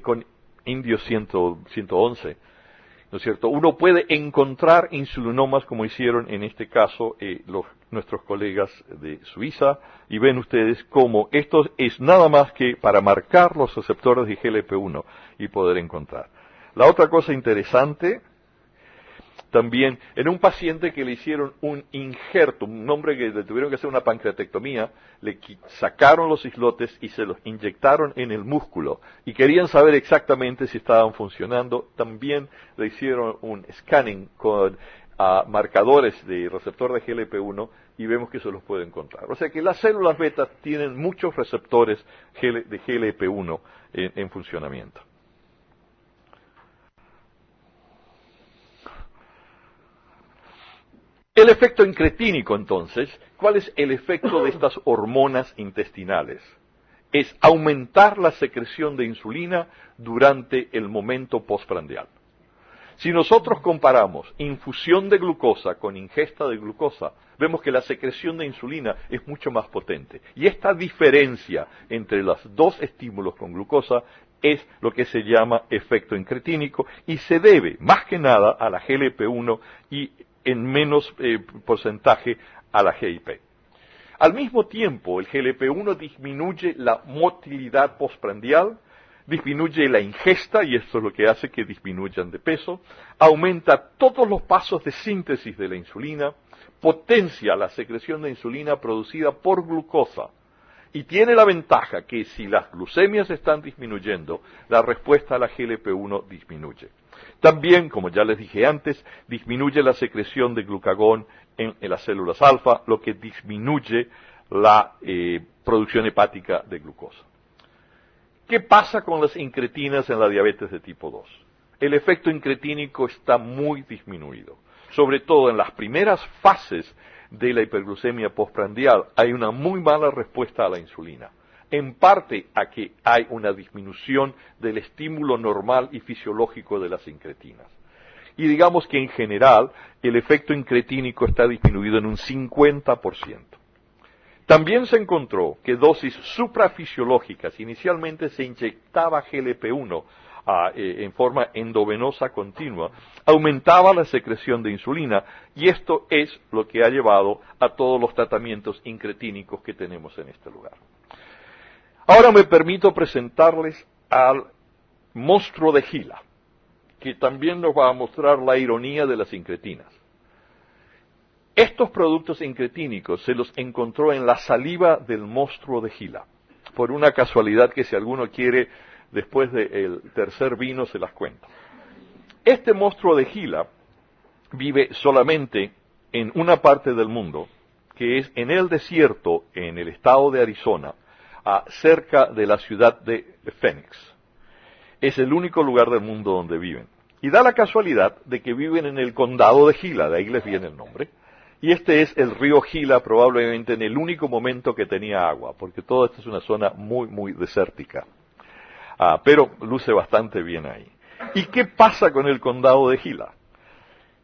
con Indio 111, ¿no es cierto? Uno puede encontrar insulinomas como hicieron en este caso nuestros colegas de Suiza, y ven ustedes cómo esto es nada más que para marcar los receptores de GLP-1 y poder encontrar. La otra cosa interesante, también en un paciente que le hicieron un injerto, un hombre que le tuvieron que hacer una pancreatectomía, le sacaron los islotes y se los inyectaron en el músculo y querían saber exactamente si estaban funcionando. También le hicieron un scanning con marcadores de receptor de GLP-1 y vemos que se los puede encontrar. O sea que las células beta tienen muchos receptores de GLP-1 en funcionamiento. El efecto incretínico, entonces, ¿cuál es el efecto de estas hormonas intestinales? Es aumentar la secreción de insulina durante el momento postprandial. Si nosotros comparamos infusión de glucosa con ingesta de glucosa, vemos que la secreción de insulina es mucho más potente. Y esta diferencia entre los dos estímulos con glucosa es lo que se llama efecto incretínico y se debe, más que nada, a la GLP-1 y en menos porcentaje a la GIP. Al mismo tiempo, el GLP-1 disminuye la motilidad postprandial, disminuye la ingesta, y esto es lo que hace que disminuyan de peso, aumenta todos los pasos de síntesis de la insulina, potencia la secreción de insulina producida por glucosa, y tiene la ventaja que si las glucemias están disminuyendo, la respuesta a la GLP-1 disminuye. También, como ya les dije antes, disminuye la secreción de glucagón en las células alfa, lo que disminuye la producción hepática de glucosa. ¿Qué pasa con las incretinas en la diabetes de tipo 2? El efecto incretínico está muy disminuido. Sobre todo en las primeras fases de la hiperglucemia postprandial hay una muy mala respuesta a la insulina. En parte a que hay una disminución del estímulo normal y fisiológico de las incretinas. y digamos que en general el efecto incretínico está disminuido en un 50%. También se encontró que dosis suprafisiológicas, inicialmente se inyectaba GLP-1 en forma endovenosa continua, aumentaba la secreción de insulina, y esto es lo que ha llevado a todos los tratamientos incretínicos que tenemos en este lugar. Ahora me permito presentarles al monstruo de Gila, que también nos va a mostrar la ironía de las incretinas. Estos productos incretínicos se los encontró en la saliva del monstruo de Gila, por una casualidad que si alguno quiere, después del tercer vino se las cuento. Este monstruo de Gila vive solamente en una parte del mundo, que es en el desierto, en el estado de Arizona, cerca de la ciudad de Phoenix. Es el único lugar del mundo donde viven. Y da la casualidad de que viven en el condado de Gila, de ahí les viene el nombre. Y este es el río Gila, probablemente en el único momento que tenía agua, porque toda esta es una zona muy, muy desértica. Pero luce bastante bien ahí. ¿Y qué pasa con el condado de Gila?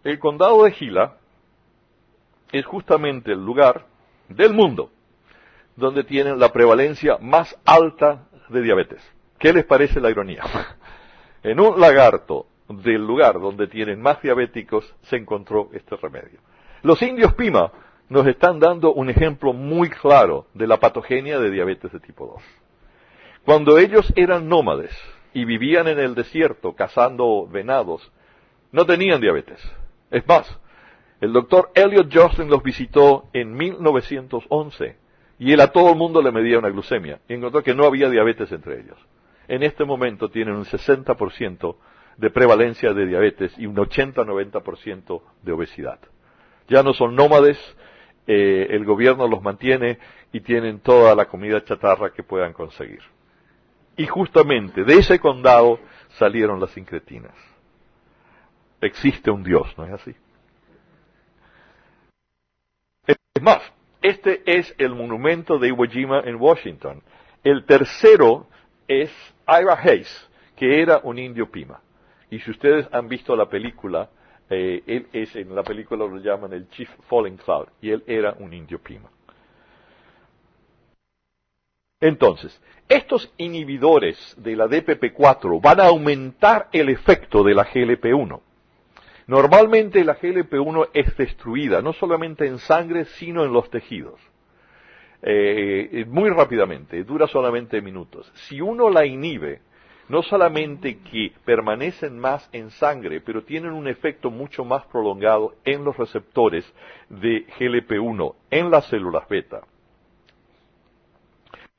El condado de Gila es justamente el lugar del mundo donde tienen la prevalencia más alta de diabetes. ¿Qué les parece la ironía? En un lagarto del lugar donde tienen más diabéticos se encontró este remedio. Los indios Pima nos están dando un ejemplo muy claro de la patogenia de diabetes de tipo 2. Cuando ellos eran nómades y vivían en el desierto cazando venados, no tenían diabetes. Es más, el doctor Elliot Joslin los visitó en 1911 y él a todo el mundo le medía una glucemia y encontró que no había diabetes entre ellos. En este momento tienen un 60% de prevalencia de diabetes y un 80-90% de obesidad. Ya no son nómades, el gobierno los mantiene y tienen toda la comida chatarra que puedan conseguir. Y justamente de ese condado salieron las incretinas. Existe un Dios, ¿no es así? Es más, este es el monumento de Iwo Jima en Washington. El tercero es Ira Hayes, que era un indio Pima. Y si ustedes han visto la película, él es, en la película lo llaman el Chief Falling Cloud, y él era un indio Pima. Entonces, estos inhibidores de la DPP4 van a aumentar el efecto de la GLP-1. Normalmente la GLP-1 es destruida, no solamente en sangre, sino en los tejidos. Muy rápidamente, dura solamente minutos. Si uno la inhibe, no solamente que permanecen más en sangre, pero tienen un efecto mucho más prolongado en los receptores de GLP-1, en las células beta.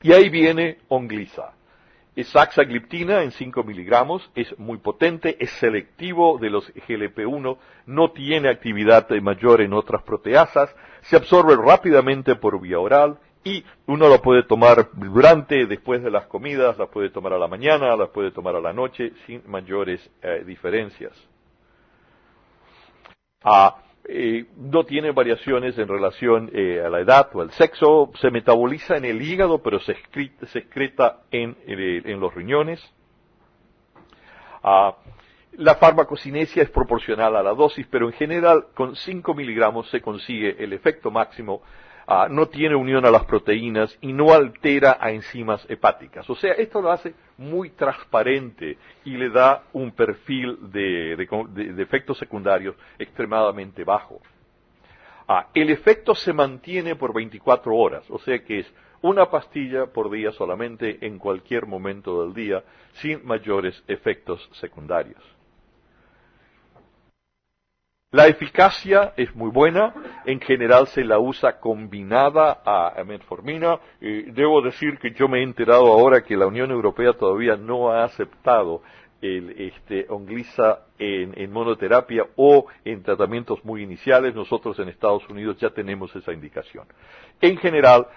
Y ahí viene Onglyza. Es saxagliptina en 5 miligramos, es muy potente, es selectivo de los GLP-1, no tiene actividad mayor en otras proteasas, se absorbe rápidamente por vía oral y uno lo puede tomar después de las comidas, la puede tomar a la mañana, la puede tomar a la noche sin mayores diferencias. No tiene variaciones en relación a la edad o al sexo, se metaboliza en el hígado, pero se excreta en los riñones. La farmacocinesia es proporcional a la dosis, pero en general con 5 miligramos se consigue el efecto máximo. No tiene unión a las proteínas y no altera a enzimas hepáticas. O sea, esto lo hace muy transparente y le da un perfil de efectos secundarios extremadamente bajo. El efecto se mantiene por 24 horas, o sea que es una pastilla por día solamente en cualquier momento del día, sin mayores efectos secundarios. La eficacia es muy buena, en general se la usa combinada a metformina. Debo decir que yo me he enterado ahora que la Unión Europea todavía no ha aceptado el Onglyza en monoterapia o en tratamientos muy iniciales. Nosotros en Estados Unidos ya tenemos esa indicación. En general,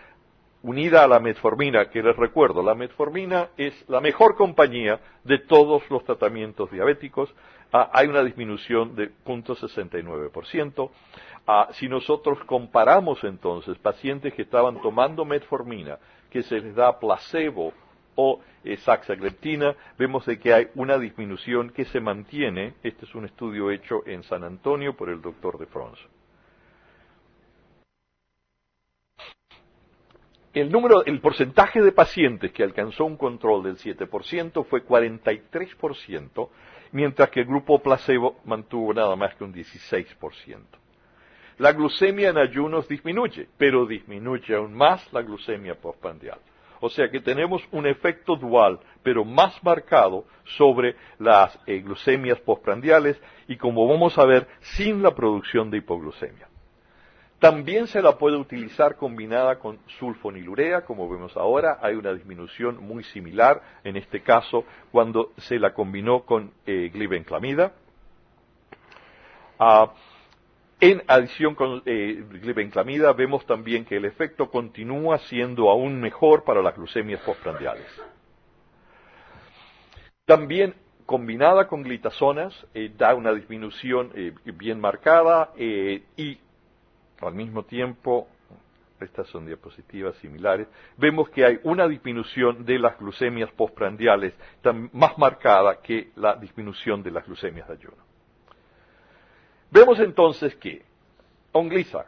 unida a la metformina, que les recuerdo, la metformina es la mejor compañía de todos los tratamientos diabéticos. Hay una disminución de 0.69%. Si nosotros comparamos entonces pacientes que estaban tomando metformina, que se les da placebo o saxagliptina, vemos de que hay una disminución que se mantiene. Este es un estudio hecho en San Antonio por el doctor de France. El porcentaje de pacientes que alcanzó un control del 7% fue 43%, mientras que el grupo placebo mantuvo nada más que un 16%. La glucemia en ayunos disminuye, pero disminuye aún más la glucemia postprandial. O sea que tenemos un efecto dual, pero más marcado sobre las glucemias postprandiales y, como vamos a ver, sin la producción de hipoglucemia. También se la puede utilizar combinada con sulfonilurea, como vemos ahora. Hay una disminución muy similar, en este caso, cuando se la combinó con glibenclamida. En adición con glibenclamida, vemos también que el efecto continúa siendo aún mejor para las glucemias postprandiales. También, combinada con glitazonas, da una disminución bien marcada y al mismo tiempo, estas son diapositivas similares, vemos que hay una disminución de las glucemias postprandiales más marcada que la disminución de las glucemias de ayuno. Vemos entonces que Onglyza,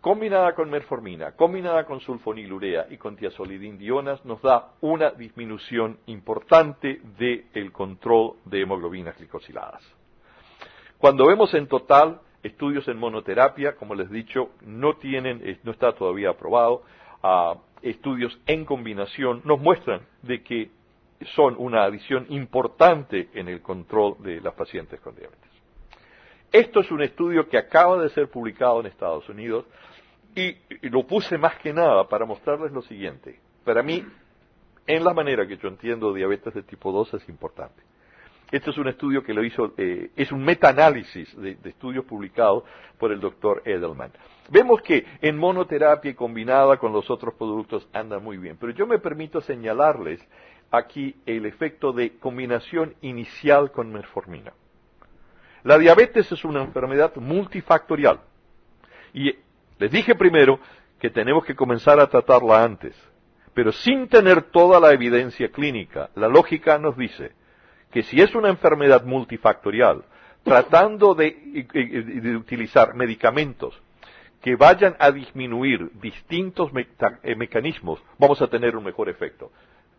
combinada con metformina, combinada con sulfonilurea y con tiazolidindionas, nos da una disminución importante del control de hemoglobinas glicosiladas. Cuando vemos en total estudios en monoterapia, como les he dicho, no está todavía aprobado. Estudios en combinación nos muestran de que son una adición importante en el control de las pacientes con diabetes. Esto es un estudio que acaba de ser publicado en Estados Unidos y lo puse más que nada para mostrarles lo siguiente. Para mí, en la manera que yo entiendo diabetes de tipo 2 es importante. Este es un estudio que lo hizo, es un metaanálisis de estudios publicados por el doctor Edelman. Vemos que en monoterapia y combinada con los otros productos anda muy bien, pero yo me permito señalarles aquí el efecto de combinación inicial con metformina. La diabetes es una enfermedad multifactorial y les dije primero que tenemos que comenzar a tratarla antes, pero sin tener toda la evidencia clínica. La lógica nos dice que si es una enfermedad multifactorial, tratando de utilizar medicamentos que vayan a disminuir distintos mecanismos, vamos a tener un mejor efecto.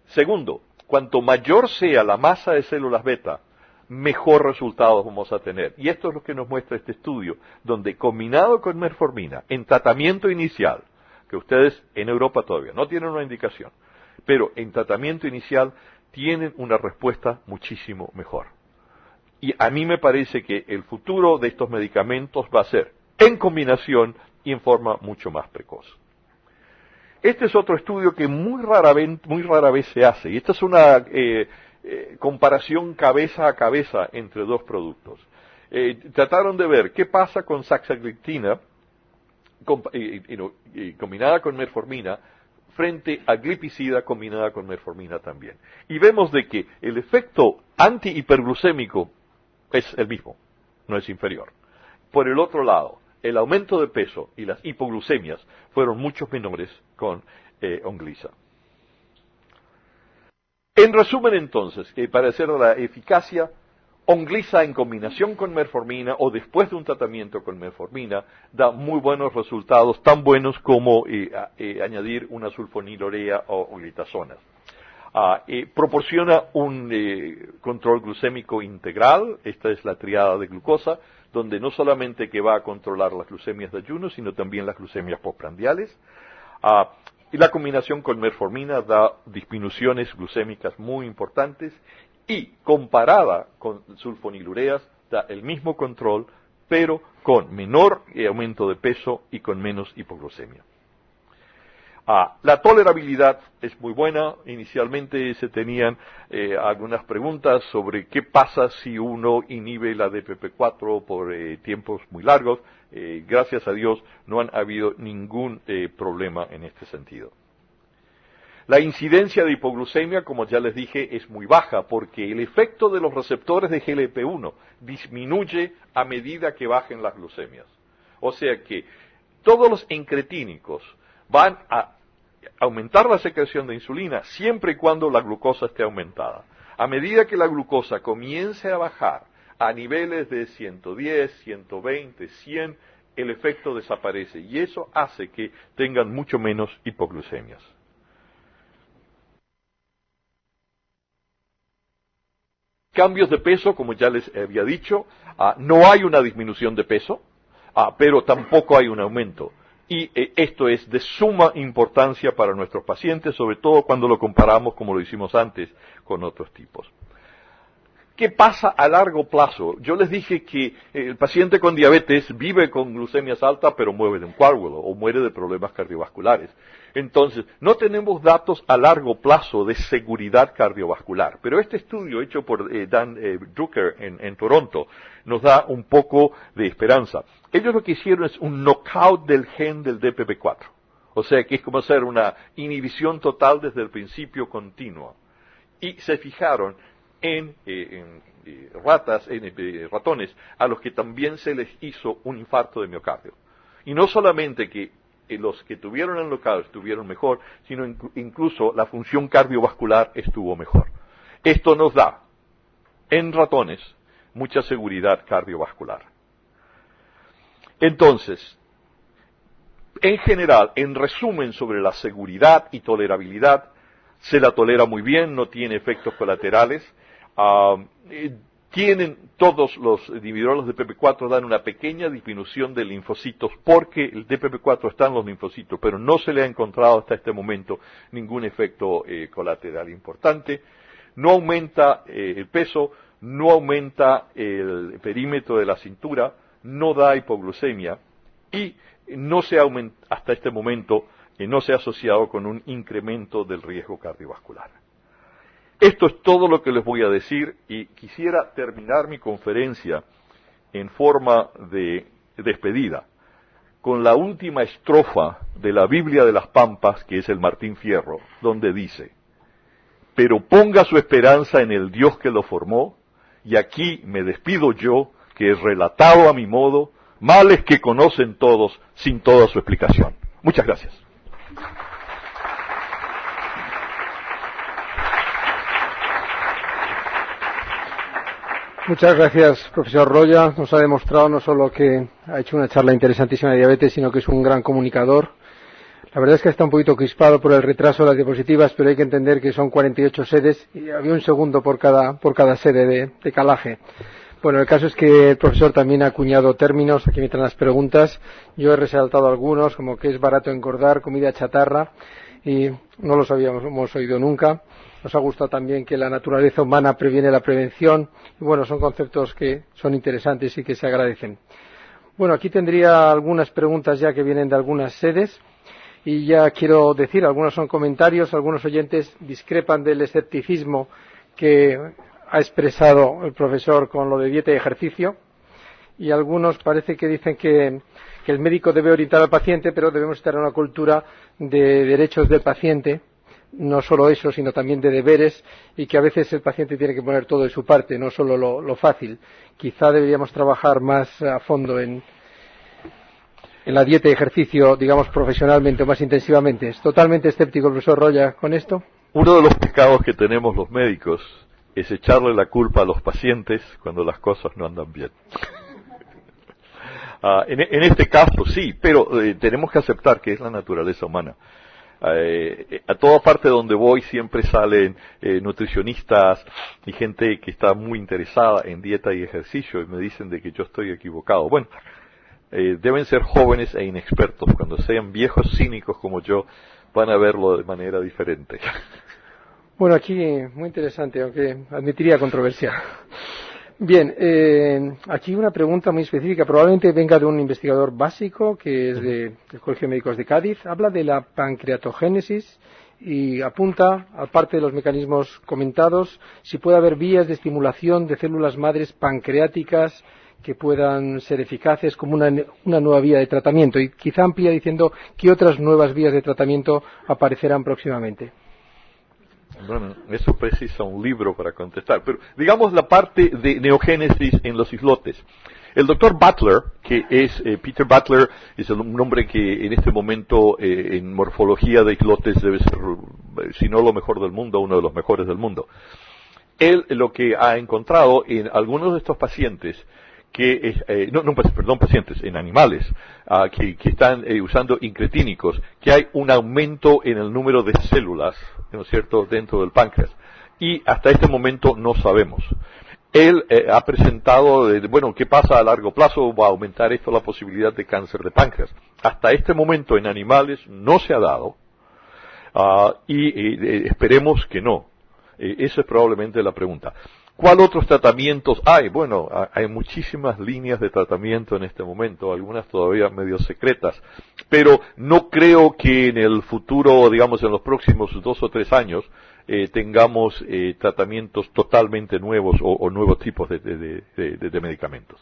Segundo, cuanto mayor sea la masa de células beta, mejor resultados vamos a tener. Y esto es lo que nos muestra este estudio, donde combinado con metformina, en tratamiento inicial, que ustedes en Europa todavía no tienen una indicación, pero en tratamiento inicial tienen una respuesta muchísimo mejor. Y a mí me parece que el futuro de estos medicamentos va a ser en combinación y en forma mucho más precoz. Este es otro estudio que muy rara vez se hace, y esta es una comparación cabeza a cabeza entre dos productos. Trataron de ver qué pasa con saxagliptina combinada con metformina frente a glipizida combinada con metformina también. Y vemos de que el efecto antihiperglucémico es el mismo, no es inferior. Por el otro lado, el aumento de peso y las hipoglucemias fueron mucho menores con Onglyza. En resumen entonces, para hacer la eficacia, Onglyza en combinación con metformina o después de un tratamiento con metformina da muy buenos resultados, tan buenos como añadir una sulfonilurea o glitazonas. Proporciona un control glucémico integral, esta es la triada de glucosa, donde no solamente que va a controlar las glucemias de ayuno, sino también las glucemias postprandiales. Y la combinación con metformina da disminuciones glucémicas muy importantes y comparada con sulfonilureas da el mismo control, pero con menor aumento de peso y con menos hipoglucemia. La tolerabilidad es muy buena. Inicialmente se tenían algunas preguntas sobre qué pasa si uno inhibe la DPP4 por tiempos muy largos. Gracias a Dios no han habido ningún problema en este sentido. La incidencia de hipoglucemia, como ya les dije, es muy baja porque el efecto de los receptores de GLP-1 disminuye a medida que bajen las glucemias. O sea que todos los incretínicos van a aumentar la secreción de insulina siempre y cuando la glucosa esté aumentada. A medida que la glucosa comience a bajar a niveles de 110, 120, 100, el efecto desaparece y eso hace que tengan mucho menos hipoglucemias. Cambios de peso, como ya les había dicho, no hay una disminución de peso, pero tampoco hay un aumento. Y esto es de suma importancia para nuestros pacientes, sobre todo cuando lo comparamos, como lo hicimos antes, con otros tipos. ¿Qué pasa a largo plazo? Yo les dije que el paciente con diabetes vive con glucemias altas, pero muere de un coágulo o muere de problemas cardiovasculares. Entonces, no tenemos datos a largo plazo de seguridad cardiovascular, pero este estudio hecho por Dan Drucker en Toronto nos da un poco de esperanza. Ellos lo que hicieron es un knockout del gen del DPP4, o sea que es como hacer una inhibición total desde el principio continua. Y se fijaron en ratones a los que también se les hizo un infarto de miocardio. Y no solamente que los que tuvieron el knockout estuvieron mejor, sino incluso la función cardiovascular estuvo mejor. Esto nos da, en ratones, mucha seguridad cardiovascular. Entonces, en general, en resumen sobre la seguridad y tolerabilidad, se la tolera muy bien, no tiene efectos colaterales. Tienen todos los inhibidores de DPP4 dan una pequeña disminución de linfocitos porque el DPP4 está en los linfocitos, pero no se le ha encontrado hasta este momento ningún efecto colateral importante. No aumenta el peso, no aumenta el perímetro de la cintura, no da hipoglucemia y no se hasta este momento no se ha asociado con un incremento del riesgo cardiovascular. Esto es todo lo que les voy a decir y quisiera terminar mi conferencia en forma de despedida con la última estrofa de la Biblia de las Pampas, que es el Martín Fierro, donde dice: pero ponga su esperanza en el Dios que lo formó, y aquí me despido yo, que he relatado a mi modo males que conocen todos sin toda su explicación. Muchas gracias. Muchas gracias, profesor Roya. Nos ha demostrado no solo que ha hecho una charla interesantísima de diabetes, sino que es un gran comunicador. La verdad es que está un poquito crispado por el retraso de las diapositivas, pero hay que entender que son 48 sedes y había un segundo por cada sede de calaje. Bueno, el caso es que el profesor también ha acuñado términos, aquí me traen las preguntas. Yo he resaltado algunos, como que es barato engordar, comida chatarra, y no los hemos oído nunca. Nos ha gustado también que la naturaleza humana previene la prevención. Y bueno, son conceptos que son interesantes y que se agradecen. Bueno, aquí tendría algunas preguntas ya que vienen de algunas sedes. Y ya quiero decir, algunos son comentarios, algunos oyentes discrepan del escepticismo que ha expresado el profesor con lo de dieta y ejercicio. Y algunos parece que dicen que el médico debe orientar al paciente, pero debemos estar en una cultura de derechos del paciente. No solo eso, sino también de deberes, y que a veces el paciente tiene que poner todo de su parte, no solo lo fácil. Quizá deberíamos trabajar más a fondo en la dieta y ejercicio, digamos, profesionalmente o más intensivamente. ¿Es totalmente escéptico el profesor Roya con esto? Uno de los pecados que tenemos los médicos es echarle la culpa a los pacientes cuando las cosas no andan bien. En este caso sí, pero tenemos que aceptar que es la naturaleza humana. A toda parte donde voy siempre salen nutricionistas y gente que está muy interesada en dieta y ejercicio y me dicen de que yo estoy equivocado. Bueno, deben ser jóvenes e inexpertos. Cuando sean viejos cínicos como yo, van a verlo de manera diferente. Bueno, aquí muy interesante, aunque admitiría controversia. Bien, aquí una pregunta muy específica, probablemente venga de un investigador básico que es del Colegio de Médicos de Cádiz. Habla de la pancreatogénesis y apunta, aparte de los mecanismos comentados, si puede haber vías de estimulación de células madres pancreáticas que puedan ser eficaces como una nueva vía de tratamiento. Y quizá amplía diciendo qué otras nuevas vías de tratamiento aparecerán próximamente. Bueno, eso precisa un libro para contestar, pero digamos la parte de neogénesis en los islotes. El doctor Butler, que es Peter Butler, es un hombre que en este momento en morfología de islotes debe ser, si no lo mejor del mundo, uno de los mejores del mundo. Él lo que ha encontrado en algunos de estos pacientes, pacientes, en animales que están usando incretínicos, que hay un aumento en el número de células, ¿no es cierto?, dentro del páncreas. Y hasta este momento no sabemos. Él ha presentado, ¿qué pasa a largo plazo? ¿Va a aumentar esto la posibilidad de cáncer de páncreas? Hasta este momento en animales no se ha dado, y esperemos que no. Esa es probablemente la pregunta. ¿Cuál otros tratamientos hay? Bueno, hay muchísimas líneas de tratamiento en este momento, algunas todavía medio secretas, pero no creo que en el futuro, digamos en los próximos 2 o 3 años, tengamos tratamientos totalmente nuevos o nuevos tipos de medicamentos.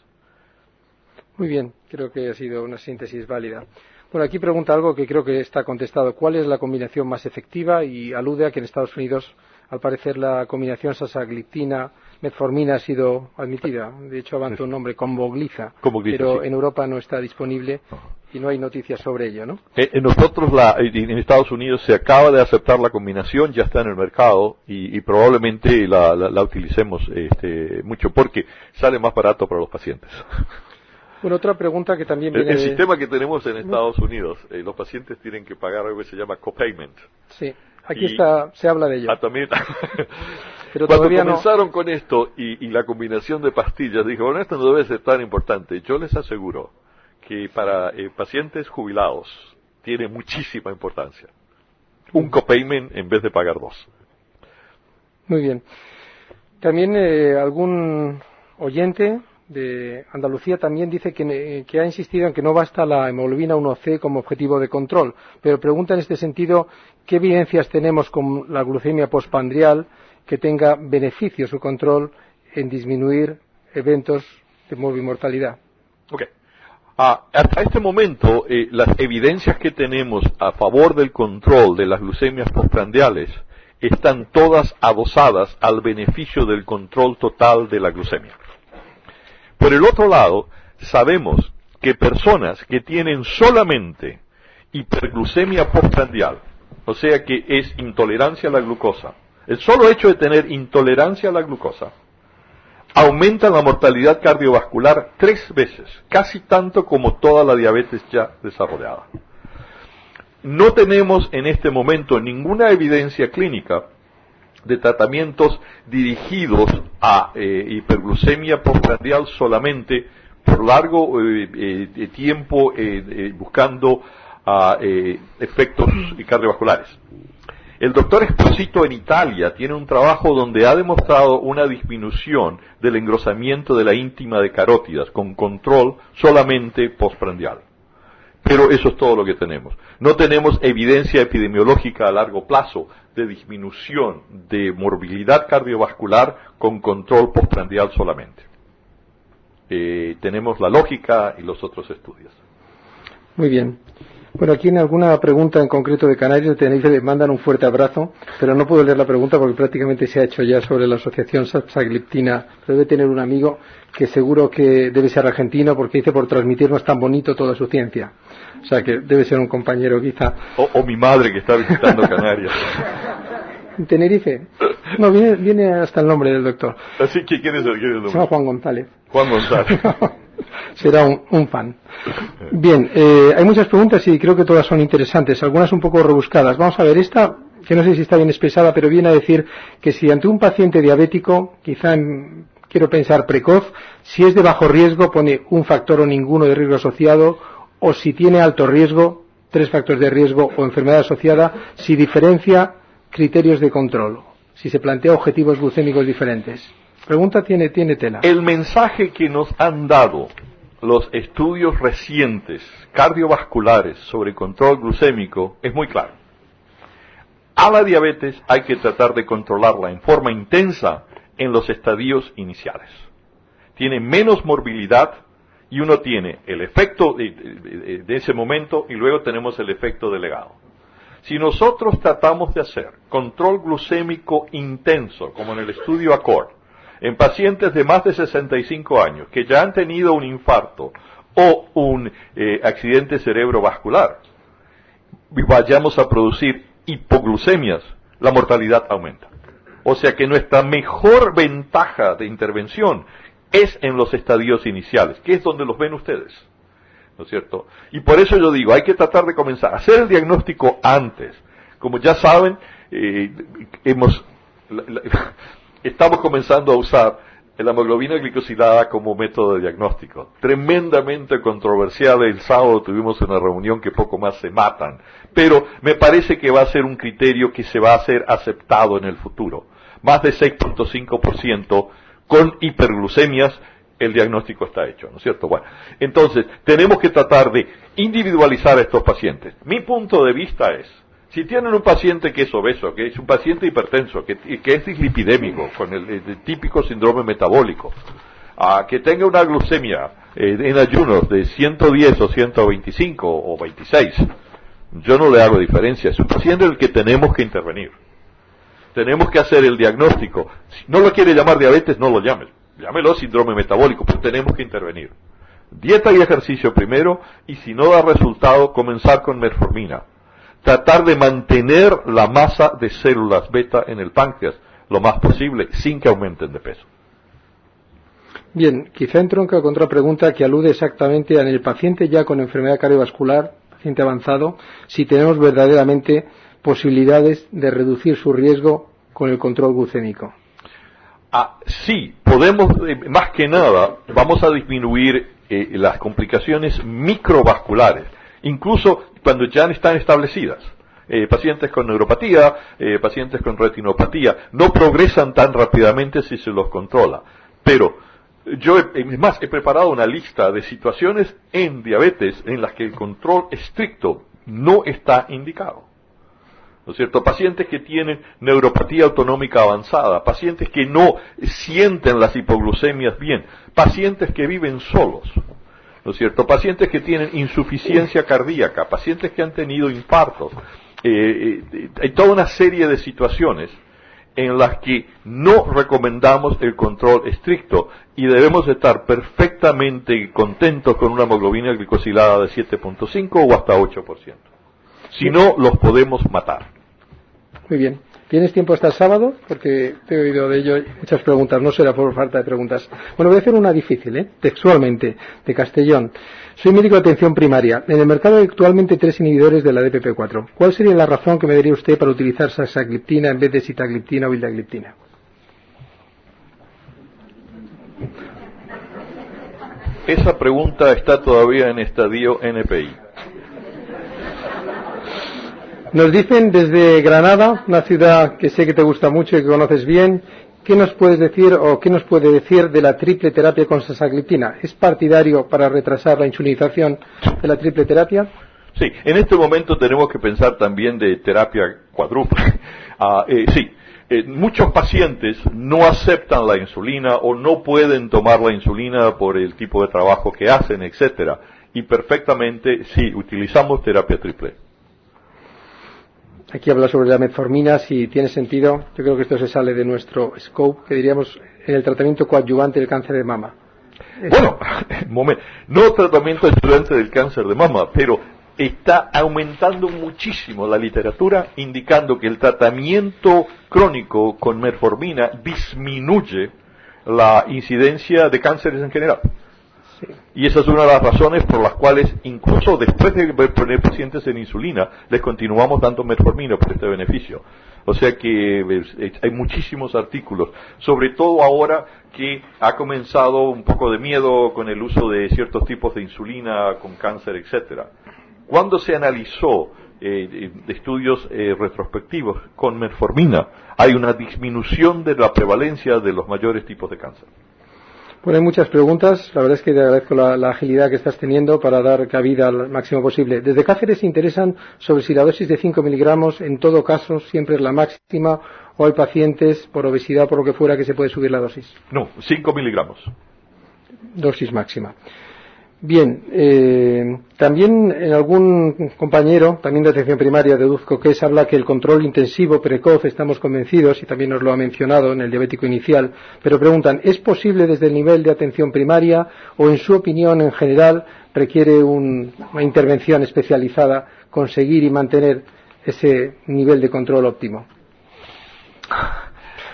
Muy bien, creo que ha sido una síntesis válida. Bueno, aquí pregunta algo que creo que está contestado. ¿Cuál es la combinación más efectiva? Y alude a que en Estados Unidos, al parecer, la combinación sasagliptina-metformina ha sido admitida. De hecho, avanza un nombre, Combogliza, pero sí. En Europa no está disponible y no hay noticias sobre ello, ¿no? Nosotros, en Estados Unidos se acaba de aceptar la combinación, ya está en el mercado y probablemente la utilicemos mucho porque sale más barato para los pacientes. Bueno, otra pregunta que también viene El sistema que tenemos en Estados Unidos, los pacientes tienen que pagar algo que se llama copayment. Sí, aquí se habla de ello. También. Pero cuando todavía comenzaron con esto y la combinación de pastillas, dije, bueno, esto no debe ser tan importante. Yo les aseguro que para pacientes jubilados tiene muchísima importancia. Un copayment en vez de pagar 2. Muy bien. También algún oyente de Andalucía también dice que ha insistido en que no basta la hemoglobina 1C como objetivo de control, pero pregunta en este sentido qué evidencias tenemos con la glucemia postprandial que tenga beneficio su control en disminuir eventos de morbimortalidad. Okay. Hasta este momento, las evidencias que tenemos a favor del control de las glucemias postprandiales están todas adosadas al beneficio del control total de la glucemia. Por el otro lado, sabemos que personas que tienen solamente hiperglucemia postprandial, o sea que es intolerancia a la glucosa, el solo hecho de tener intolerancia a la glucosa, aumenta la mortalidad cardiovascular 3 veces, casi tanto como toda la diabetes ya desarrollada. No tenemos en este momento ninguna evidencia clínica de tratamientos dirigidos a hiperglucemia postprandial solamente por largo tiempo buscando efectos cardiovasculares. El doctor Esposito en Italia tiene un trabajo donde ha demostrado una disminución del engrosamiento de la íntima de carótidas con control solamente postprandial. Pero eso es todo lo que tenemos. No tenemos evidencia epidemiológica a largo plazo de disminución de morbilidad cardiovascular con control postprandial solamente. Tenemos la lógica y los otros estudios. Muy bien. Bueno, aquí en alguna pregunta en concreto de Canarias, de Tenerife, le mandan un fuerte abrazo, pero no puedo leer la pregunta porque prácticamente se ha hecho ya sobre la asociación sasagliptina. Pero debe tener un amigo que seguro que debe ser argentino porque dice por transmitirnos tan bonito toda su ciencia. O sea que debe ser un compañero quizá. O mi madre que está visitando Canarias. ¿En Tenerife? No, viene hasta el nombre del doctor. Así que ¿quién es el nombre? Se llama Juan González. Juan González. Será un fan. Bien, hay muchas preguntas y creo que todas son interesantes, algunas un poco rebuscadas. Vamos a ver, esta, que no sé si está bien expresada, pero viene a decir que si ante un paciente diabético, quizá quiero pensar precoz, si es de bajo riesgo pone un factor o ninguno de riesgo asociado, o si tiene alto riesgo, 3 factores de riesgo o enfermedad asociada, si diferencia criterios de control, si se plantea objetivos glucémicos diferentes. Pregunta tiene tela. El mensaje que nos han dado los estudios recientes cardiovasculares sobre control glucémico es muy claro. A la diabetes hay que tratar de controlarla en forma intensa en los estadios iniciales. Tiene menos morbilidad y uno tiene el efecto de ese momento y luego tenemos el efecto delegado. Si nosotros tratamos de hacer control glucémico intenso, como en el estudio ACCORD, en pacientes de más de 65 años que ya han tenido un infarto o un accidente cerebrovascular y vayamos a producir hipoglucemias, la mortalidad aumenta. O sea que nuestra mejor ventaja de intervención es en los estadios iniciales, que es donde los ven ustedes, ¿no es cierto? Y por eso yo digo, hay que tratar de comenzar a hacer el diagnóstico antes. Como ya saben, estamos comenzando a usar la hemoglobina glicosilada como método de diagnóstico. Tremendamente controversial. El sábado tuvimos una reunión que poco más se matan. Pero me parece que va a ser un criterio que se va a ser aceptado en el futuro. Más de 6.5% con hiperglucemias, el diagnóstico está hecho, ¿no es cierto? Bueno, entonces, tenemos que tratar de individualizar a estos pacientes. Mi punto de vista es, si tienen un paciente que es obeso, que es un paciente hipertenso, que es dislipidémico, con el típico síndrome metabólico, que tenga una glucemia en ayunos de 110 o 125 o 26, yo no le hago diferencia. Es un paciente en el que tenemos que intervenir. Tenemos que hacer el diagnóstico. Si no lo quiere llamar diabetes, no lo llame. Llámelo síndrome metabólico, pero tenemos que intervenir. Dieta y ejercicio primero, y si no da resultado, comenzar con metformina. Tratar de mantener la masa de células beta en el páncreas lo más posible, sin que aumenten de peso. Bien, quizá entronca con otra pregunta que alude exactamente en el paciente ya con enfermedad cardiovascular, paciente avanzado, si tenemos verdaderamente posibilidades de reducir su riesgo con el control glucémico. Sí, podemos, más que nada, vamos a disminuir las complicaciones microvasculares, incluso cuando ya están establecidas. Pacientes con neuropatía, pacientes con retinopatía, no progresan tan rápidamente si se los controla. Pero yo, he preparado una lista de situaciones en diabetes en las que el control estricto no está indicado. ¿No es cierto? Pacientes que tienen neuropatía autonómica avanzada, pacientes que no sienten las hipoglucemias bien, pacientes que viven solos, ¿no es cierto? Pacientes que tienen insuficiencia cardíaca, pacientes que han tenido infartos. Hay toda una serie de situaciones en las que no recomendamos el control estricto y debemos estar perfectamente contentos con una hemoglobina glicosilada de 7.5 o hasta 8%. Si no, los podemos matar. Muy bien. ¿Tienes tiempo hasta el sábado? Porque te he oído de ello muchas preguntas, no será por falta de preguntas. Bueno, voy a hacer una difícil, textualmente, de Castellón. Soy médico de atención primaria. En el mercado hay actualmente 3 inhibidores de la DPP4. ¿Cuál sería la razón que me daría usted para utilizar saxagliptina en vez de sitagliptina o vildagliptina? Esa pregunta está todavía en estadio NPI. Nos dicen desde Granada, una ciudad que sé que te gusta mucho y que conoces bien, ¿qué nos puedes decir o qué nos puede decir de la triple terapia con saxagliptina? ¿Es partidario para retrasar la insulinización de la triple terapia? Sí, en este momento tenemos que pensar también de terapia cuádruple. Muchos pacientes no aceptan la insulina o no pueden tomar la insulina por el tipo de trabajo que hacen, etcétera. Y perfectamente, sí, utilizamos terapia triple. Aquí habla sobre la metformina, si tiene sentido. Yo creo que esto se sale de nuestro scope, que diríamos en el tratamiento coadyuvante del cáncer de mama. Bueno, no tratamiento ayudante del cáncer de mama, pero está aumentando muchísimo la literatura indicando que el tratamiento crónico con metformina disminuye la incidencia de cánceres en general. Sí. Y esa es una de las razones por las cuales, incluso después de poner pacientes en insulina, les continuamos dando metformina por este beneficio. O sea que hay muchísimos artículos, sobre todo ahora que ha comenzado un poco de miedo con el uso de ciertos tipos de insulina con cáncer, etcétera. Cuando se analizó estudios retrospectivos con metformina, hay una disminución de la prevalencia de los mayores tipos de cáncer. Bueno, hay muchas preguntas. La verdad es que te agradezco la agilidad que estás teniendo para dar cabida al máximo posible. Desde Cáceres se interesan sobre si la dosis de 5 miligramos, en todo caso, siempre es la máxima, o hay pacientes por obesidad, por lo que fuera, que se puede subir la dosis. No, 5 miligramos. Dosis máxima. Bien, también en algún compañero, también de atención primaria, deduzco que habla que el control intensivo precoz, estamos convencidos, y también nos lo ha mencionado en el diabético inicial, pero preguntan, ¿es posible desde el nivel de atención primaria o en su opinión en general requiere una intervención especializada conseguir y mantener ese nivel de control óptimo?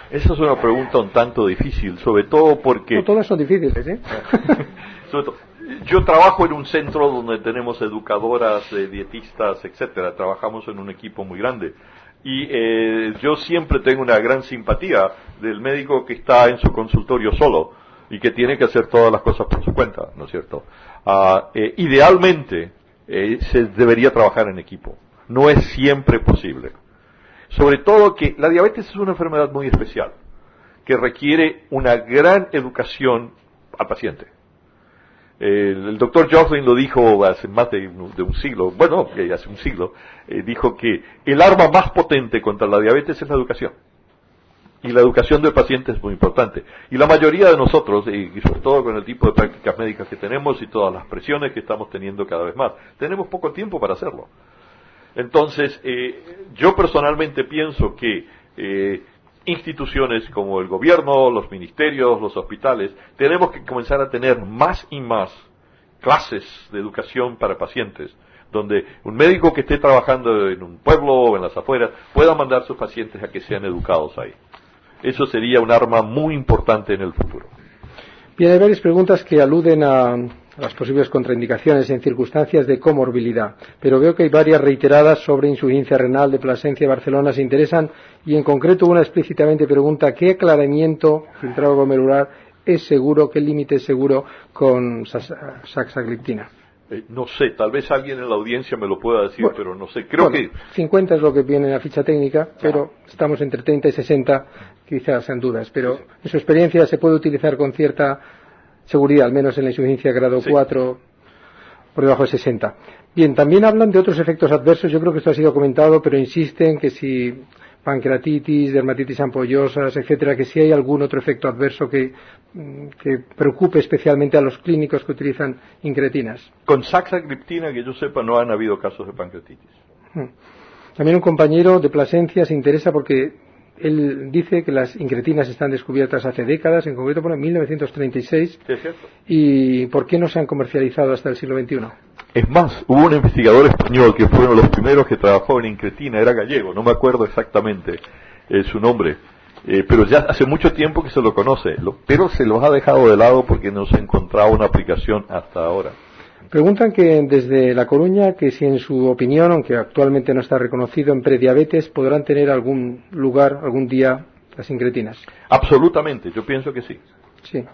Esa es una pregunta un tanto difícil, sobre todo porque... No, todas son difíciles, ¿eh? Sobre todo, yo trabajo en un centro donde tenemos educadoras, dietistas, etcétera. Trabajamos en un equipo muy grande. Y yo siempre tengo una gran simpatía del médico que está en su consultorio solo y que tiene que hacer todas las cosas por su cuenta, ¿no es cierto? Idealmente se debería trabajar en equipo. No es siempre posible. Sobre todo que la diabetes es una enfermedad muy especial, que requiere una gran educación al paciente. El doctor Joslin lo dijo hace más de un siglo, bueno, hace un siglo, dijo que el arma más potente contra la diabetes es la educación. Y la educación del paciente es muy importante. Y la mayoría de nosotros, y sobre todo con el tipo de prácticas médicas que tenemos y todas las presiones que estamos teniendo cada vez más, tenemos poco tiempo para hacerlo. Entonces, yo personalmente pienso que instituciones como el gobierno, los ministerios, los hospitales, tenemos que comenzar a tener más y más clases de educación para pacientes, donde un médico que esté trabajando en un pueblo o en las afueras pueda mandar a sus pacientes a que sean educados ahí. Eso sería un arma muy importante en el futuro. Bien, hay varias preguntas que aluden a las posibles contraindicaciones en circunstancias de comorbilidad, pero veo que hay varias reiteradas sobre insuficiencia renal de Plasencia y Barcelona se interesan, y en concreto una explícitamente pregunta ¿qué aclaramiento filtrado glomerular es seguro, qué límite es seguro con saxagliptina? No sé, tal vez alguien en la audiencia me lo pueda decir, bueno, pero no sé, creo que... 50 es lo que viene en la ficha técnica, pero estamos entre 30 y 60, quizás sean dudas, pero en su experiencia se puede utilizar con cierta seguridad, al menos en la insuficiencia grado 4, por debajo de 60. Bien, también hablan de otros efectos adversos, yo creo que esto ha sido comentado, pero insisten que si pancreatitis, dermatitis ampollosas, etcétera, que si hay algún otro efecto adverso que preocupe especialmente a los clínicos que utilizan incretinas. Con saxagliptina, que yo sepa, no han habido casos de pancreatitis. También un compañero de Plasencia se interesa porque él dice que las incretinas están descubiertas hace décadas, en concreto por 1936. ¿Es cierto? ¿Y por qué no se han comercializado hasta el siglo XXI? Es más, hubo un investigador español que fueron los primeros que trabajó en incretina, era gallego, no me acuerdo exactamente su nombre, pero ya hace mucho tiempo que se lo conoce, pero se los ha dejado de lado porque no se ha encontrado una aplicación hasta ahora. Preguntan que desde La Coruña, que si en su opinión, aunque actualmente no está reconocido en prediabetes, podrán tener algún lugar, algún día, las incretinas. Absolutamente, yo pienso que sí. Sí.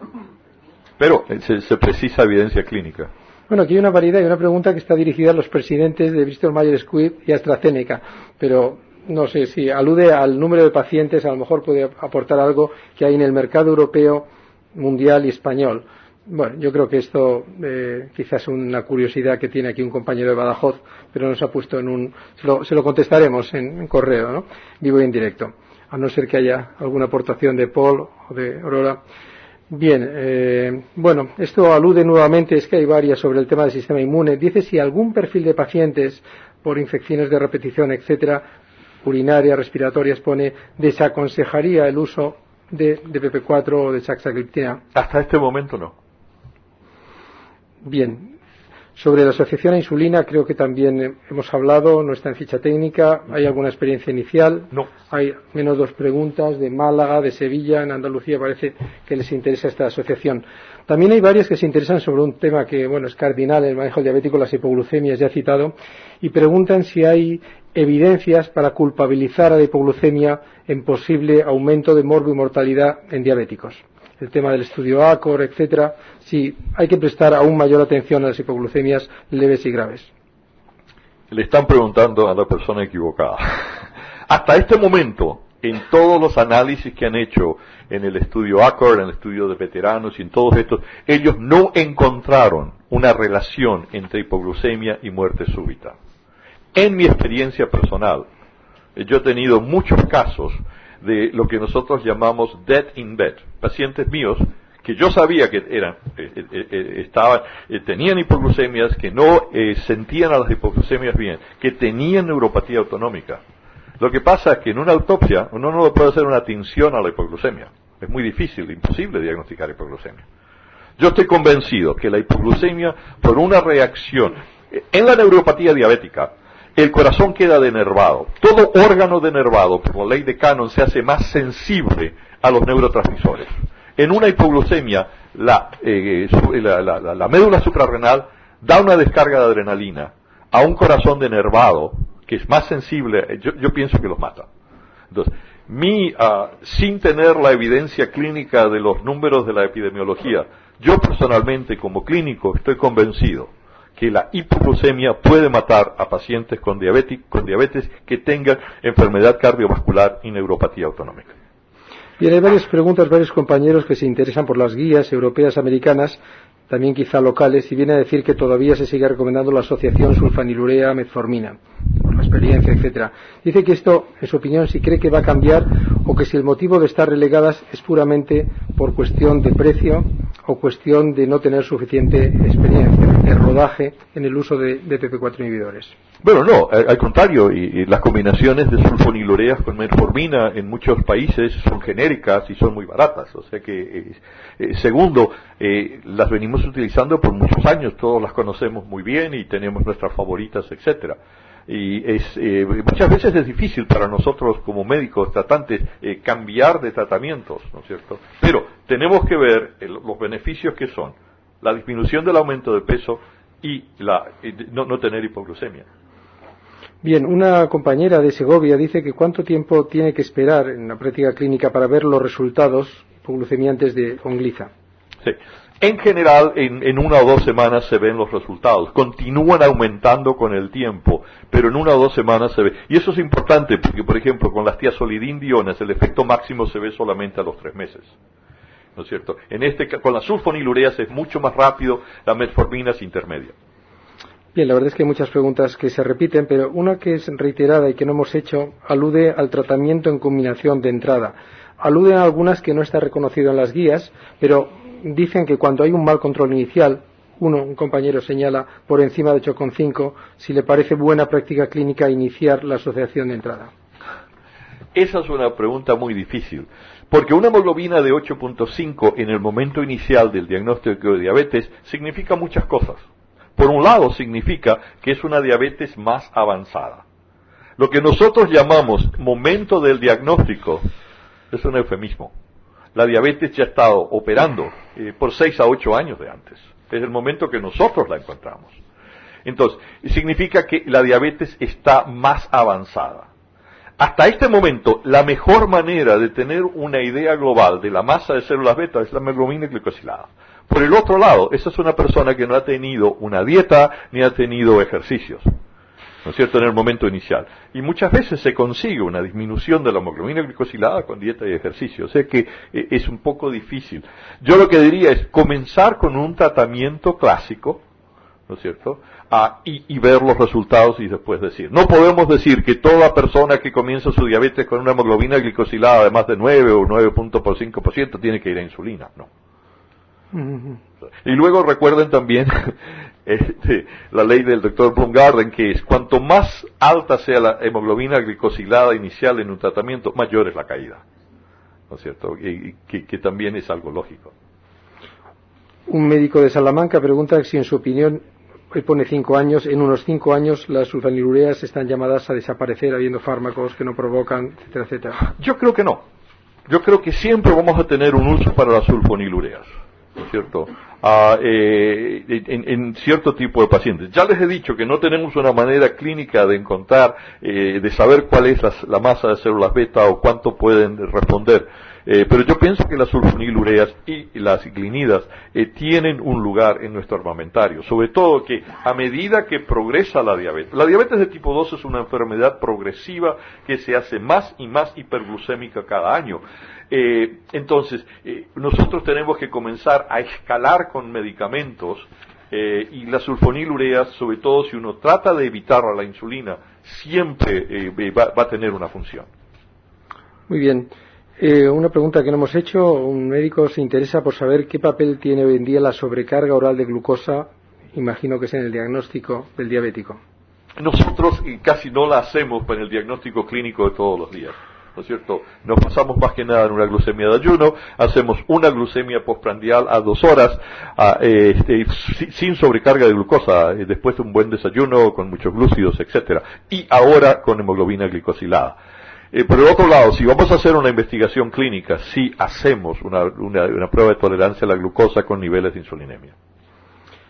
Pero se precisa evidencia clínica. Bueno, aquí hay una variedad y una pregunta que está dirigida a los presidentes de Bristol Myers Squibb y AstraZeneca, pero no sé si alude al número de pacientes, a lo mejor puede aportar algo que hay en el mercado europeo, mundial y español. Bueno, yo creo que esto quizás es una curiosidad que tiene aquí un compañero de Badajoz, pero nos ha puesto se lo contestaremos en correo, ¿no? Vivo y en directo, a no ser que haya alguna aportación de Paul o de Aurora. Bien, bueno, esto alude nuevamente, es que hay varias sobre el tema del sistema inmune. Dice si algún perfil de pacientes por infecciones de repetición, etcétera, urinarias, respiratorias, pone, desaconsejaría el uso de PP4 o de saxagliptina. Hasta este momento no. Bien. Sobre la asociación a insulina creo que también hemos hablado, no está en ficha técnica. ¿Hay alguna experiencia inicial? No. Hay menos 2 preguntas de Málaga, de Sevilla, en Andalucía parece que les interesa esta asociación. También hay varias que se interesan sobre un tema que, bueno, es cardinal en el manejo diabético, las hipoglucemias, ya citado, y preguntan si hay evidencias para culpabilizar a la hipoglucemia en posible aumento de morbimortalidad en diabéticos. El tema del estudio ACOR, etcétera, si hay que prestar aún mayor atención a las hipoglucemias leves y graves. Le están preguntando a la persona equivocada. Hasta este momento, en todos los análisis que han hecho en el estudio ACOR, en el estudio de veteranos y en todos estos, ellos no encontraron una relación entre hipoglucemia y muerte súbita. En mi experiencia personal, yo he tenido muchos casos de lo que nosotros llamamos death in bed, pacientes míos que yo sabía que tenían hipoglucemias, que no sentían a las hipoglucemias bien, que tenían neuropatía autonómica. Lo que pasa es que en una autopsia uno no le puede hacer una tinción a la hipoglucemia. Es muy difícil, imposible diagnosticar hipoglucemia. Yo estoy convencido que la hipoglucemia, por una reacción, en la neuropatía diabética, el corazón queda denervado. Todo órgano denervado, por la ley de Cannon, se hace más sensible a los neurotransmisores. En una hipoglucemia, la médula suprarrenal da una descarga de adrenalina a un corazón denervado, que es más sensible, yo pienso que los mata. Entonces, sin tener la evidencia clínica de los números de la epidemiología, yo personalmente, como clínico, estoy convencido que la hipoglucemia puede matar a pacientes con diabetes que tengan enfermedad cardiovascular y neuropatía autonómica. Bien, hay varias preguntas, varios compañeros que se interesan por las guías europeas, americanas, también quizá locales, y viene a decir que todavía se sigue recomendando la asociación sulfanilurea-metformina, por la experiencia, etcétera. Dice que esto, en su opinión, si cree que va a cambiar o que si el motivo de estar relegadas es puramente por cuestión de precio o cuestión de no tener suficiente experiencia, de rodaje en el uso de PP4 inhibidores. Bueno, no, al contrario, y las combinaciones de sulfonilureas con metformina en muchos países son genéricas y son muy baratas. O sea que, segundo, las venimos utilizando por muchos años, todos las conocemos muy bien y tenemos nuestras favoritas, etcétera. Y muchas veces es difícil para nosotros como médicos tratantes cambiar de tratamientos, ¿no es cierto? Pero tenemos que ver los beneficios que son la disminución del aumento de peso y no tener hipoglucemia. Bien, una compañera de Segovia dice que cuánto tiempo tiene que esperar en la práctica clínica para ver los resultados hipoglucemiantes de Ongliza. Sí. En general, en 1 o 2 semanas se ven los resultados. Continúan aumentando con el tiempo, pero en 1 o 2 semanas se ve. Y eso es importante porque, por ejemplo, con las tiazolidindionas el efecto máximo se ve solamente a los 3 meses. ¿No es cierto? Con las sulfonilureas es mucho más rápido, la metformina es intermedia. Bien, la verdad es que hay muchas preguntas que se repiten, pero una que es reiterada y que no hemos hecho alude al tratamiento en combinación de entrada. Aluden a algunas que no está reconocido en las guías, pero dicen que cuando hay un mal control inicial, un compañero señala por encima de 8,5, si le parece buena práctica clínica iniciar la asociación de entrada. Esa es una pregunta muy difícil, porque una hemoglobina de 8,5 en el momento inicial del diagnóstico de diabetes significa muchas cosas. Por un lado, significa que es una diabetes más avanzada. Lo que nosotros llamamos momento del diagnóstico es un eufemismo. La diabetes ya ha estado operando por 6 a 8 años de antes. Es el momento que nosotros la encontramos. Entonces, significa que la diabetes está más avanzada. Hasta este momento, la mejor manera de tener una idea global de la masa de células beta es la hemoglobina glicosilada. Por el otro lado, esa es una persona que no ha tenido una dieta ni ha tenido ejercicios, ¿no es cierto?, en el momento inicial. Y muchas veces se consigue una disminución de la hemoglobina glicosilada con dieta y ejercicio. O sea que es un poco difícil. Yo lo que diría es comenzar con un tratamiento clásico, ¿no es cierto?, y ver los resultados y después decir. No podemos decir que toda persona que comienza su diabetes con una hemoglobina glicosilada de más de 9 o 9.5% tiene que ir a insulina, no. Y luego recuerden también la ley del Dr. Blumgarden, que es cuanto más alta sea la hemoglobina glicosilada inicial en un tratamiento, mayor es la caída, ¿no es cierto? Y que también es algo lógico. Un médico de Salamanca pregunta si en su opinión, él pone 5 años, en unos 5 años las sulfanilureas están llamadas a desaparecer habiendo fármacos que no provocan, etcétera, etcétera. Yo creo que no. Yo creo que siempre vamos a tener un uso para las sulfonilureas, ¿no es cierto?, en cierto tipo de pacientes. Ya les he dicho que no tenemos una manera clínica de encontrar, de saber cuál es la masa de células beta o cuánto pueden responder. Pero yo pienso que las sulfonilureas y las ciclinidas tienen un lugar en nuestro armamentario, sobre todo que a medida que progresa la diabetes de tipo 2 es una enfermedad progresiva que se hace más y más hiperglucémica cada año. Entonces, nosotros tenemos que comenzar a escalar con medicamentos y las sulfonilureas, sobre todo si uno trata de evitar a la insulina, siempre va a tener una función. Muy bien. Una pregunta que no hemos hecho. Un médico se interesa por saber qué papel tiene hoy en día la sobrecarga oral de glucosa, imagino que es en el diagnóstico del diabético. Nosotros casi no la hacemos para el diagnóstico clínico de todos los días, ¿no es cierto? Nos basamos más que nada en una glucemia de ayuno, hacemos una glucemia postprandial a 2 horas, sin sobrecarga de glucosa, después de un buen desayuno, con muchos glúcidos, etcétera, y ahora con hemoglobina glicosilada. Por el otro lado, si vamos a hacer una investigación clínica, sí hacemos una prueba de tolerancia a la glucosa con niveles de insulinemia.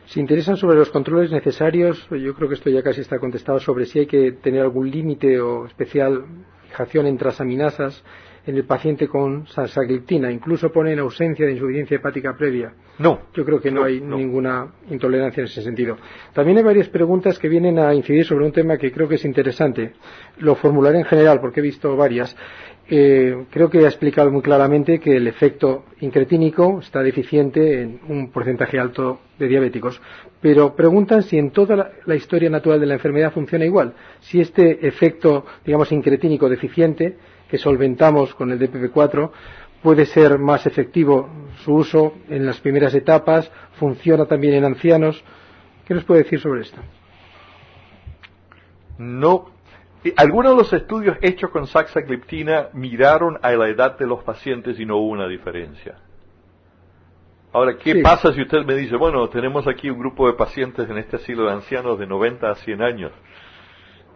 Si interesan sobre los controles necesarios, yo creo que esto ya casi está contestado, sobre si hay que tener algún límite o especial fijación en transaminasas en el paciente con saxagliptina. Incluso pone en ausencia de insuficiencia hepática previa. No. Yo creo que no hay ninguna intolerancia en ese sentido. También hay varias preguntas que vienen a incidir sobre un tema que creo que es interesante. Lo formularé en general porque he visto varias. Creo que ha explicado muy claramente que el efecto incretínico está deficiente en un porcentaje alto de diabéticos, pero preguntan si en toda la historia natural de la enfermedad funciona igual, si este efecto, digamos, incretínico deficiente que solventamos con el DPP-4 puede ser más efectivo su uso en las primeras etapas, funciona también en ancianos. ¿Qué nos puede decir sobre esto? No. Algunos de los estudios hechos con saxagliptina miraron a la edad de los pacientes y no hubo una diferencia. Ahora, ¿qué pasa si usted me dice, bueno, tenemos aquí un grupo de pacientes en este asilo de ancianos de 90 a 100 años?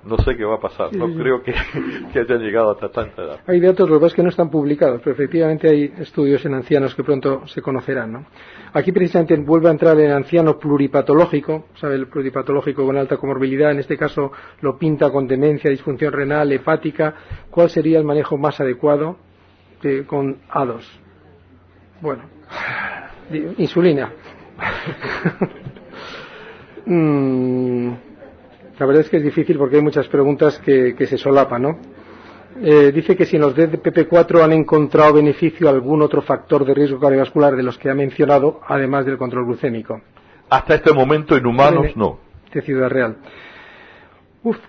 No sé qué va a pasar, no creo que hayan llegado hasta tanta edad. Hay datos, lo que pasa es que no están publicados, pero efectivamente hay estudios en ancianos que pronto se conocerán, ¿no? Aquí precisamente vuelve a entrar el anciano pluripatológico, ¿sabe? El pluripatológico con alta comorbilidad, en este caso lo pinta con demencia, disfunción renal, hepática. ¿Cuál sería el manejo más adecuado con A2? Bueno, insulina. La verdad es que es difícil porque hay muchas preguntas que se solapan, ¿no? Dice que si en los DPP-4 han encontrado beneficio algún otro factor de riesgo cardiovascular de los que ha mencionado, además del control glucémico. Hasta este momento en humanos no. De Ciudad Real.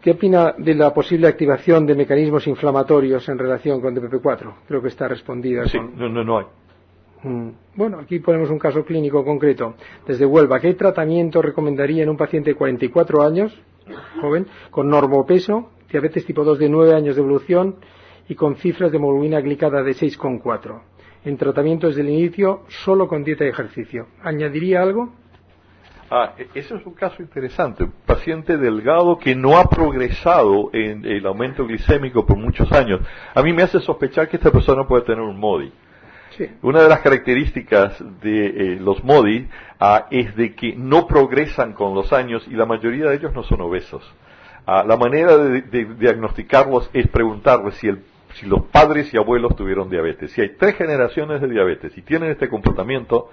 ¿Qué opina de la posible activación de mecanismos inflamatorios en relación con DPP-4? Creo que está respondida. Sí, no hay. Bueno, aquí ponemos un caso clínico concreto. Desde Huelva, ¿qué tratamiento recomendaría en un paciente de 44 años, joven, con normopeso, diabetes tipo 2 de 9 años de evolución y con cifras de hemoglobina glicada de 6,4? En tratamiento desde el inicio, solo con dieta y ejercicio. ¿Añadiría algo? Eso es un caso interesante. Un paciente delgado que no ha progresado en el aumento glicémico por muchos años. A mí me hace sospechar que esta persona puede tener un MODY. Sí. Una de las características de los MODY es de que no progresan con los años y la mayoría de ellos no son obesos. La manera de diagnosticarlos es preguntarles si los padres y abuelos tuvieron diabetes. Si hay 3 generaciones de diabetes y tienen este comportamiento,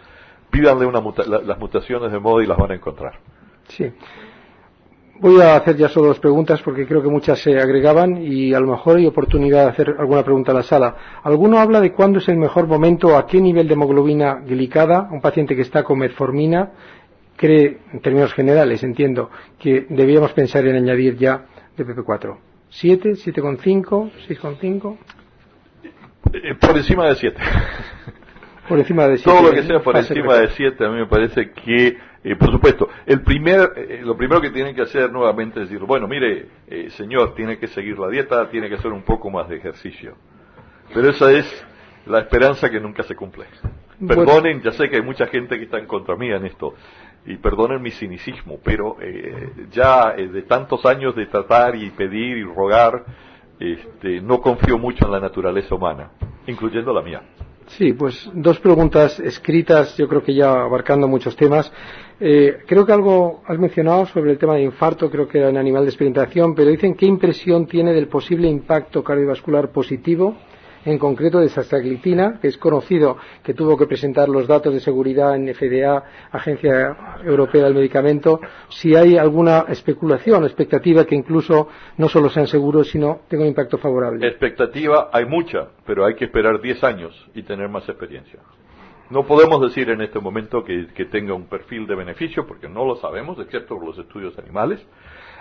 pídanle las mutaciones de MODY y las van a encontrar. Sí. Voy a hacer ya solo 2 preguntas porque creo que muchas se agregaban y a lo mejor hay oportunidad de hacer alguna pregunta a la sala. ¿Alguno habla de cuándo es el mejor momento, a qué nivel de hemoglobina glicada un paciente que está con metformina cree, en términos generales, entiendo, que debíamos pensar en añadir ya DPP-4? ¿7, 7,5, 6,5? Por encima de 7. Por encima de 7. Todo lo que sea por encima de 7 a mí me parece que, por supuesto, lo primero que tienen que hacer nuevamente es decir, bueno, mire, señor, tiene que seguir la dieta, tiene que hacer un poco más de ejercicio. Pero esa es la esperanza que nunca se cumple. Perdonen, ya sé que hay mucha gente que está en contra mía en esto, y perdonen mi cinicismo, pero de tantos años de tratar y pedir y rogar, no confío mucho en la naturaleza humana, incluyendo la mía. Sí, pues 2 preguntas escritas, yo creo que ya abarcando muchos temas. Creo que algo has mencionado sobre el tema de infarto, creo que era en animal de experimentación, pero dicen qué impresión tiene del posible impacto cardiovascular positivo, en concreto de saxagliptina, que es conocido que tuvo que presentar los datos de seguridad en FDA, Agencia Europea del Medicamento. Si hay alguna especulación, expectativa que incluso no solo sean seguros, sino tenga un impacto favorable. Expectativa hay mucha, pero hay que esperar 10 años y tener más experiencia. No podemos decir en este momento que tenga un perfil de beneficio, porque no lo sabemos, excepto por los estudios animales.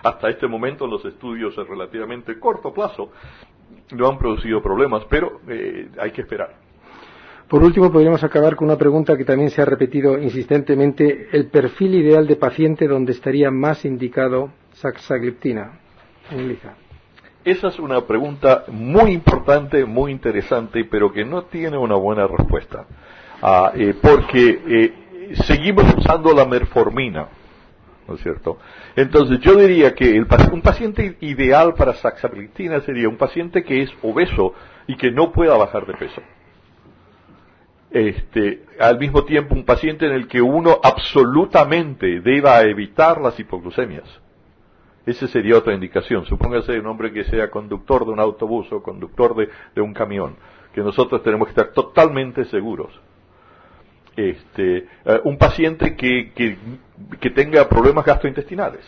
hasta este momento los estudios a relativamente corto plazo no han producido problemas, pero hay que esperar. Por último, podríamos acabar con una pregunta que también se ha repetido insistentemente: el perfil ideal de paciente donde estaría más indicado saxagliptina. Elisa. Esa es una pregunta muy importante, muy interesante, pero que no tiene una buena respuesta, porque seguimos usando la metformina, ¿no es cierto? Entonces yo diría que un paciente ideal para saxagliptina sería un paciente que es obeso y que no pueda bajar de peso. Al mismo tiempo, un paciente en el que uno absolutamente deba evitar las hipoglucemias. Esa sería otra indicación. Supóngase un hombre que sea conductor de un autobús o conductor de un camión, que nosotros tenemos que estar totalmente seguros. Un paciente que tenga problemas gastrointestinales,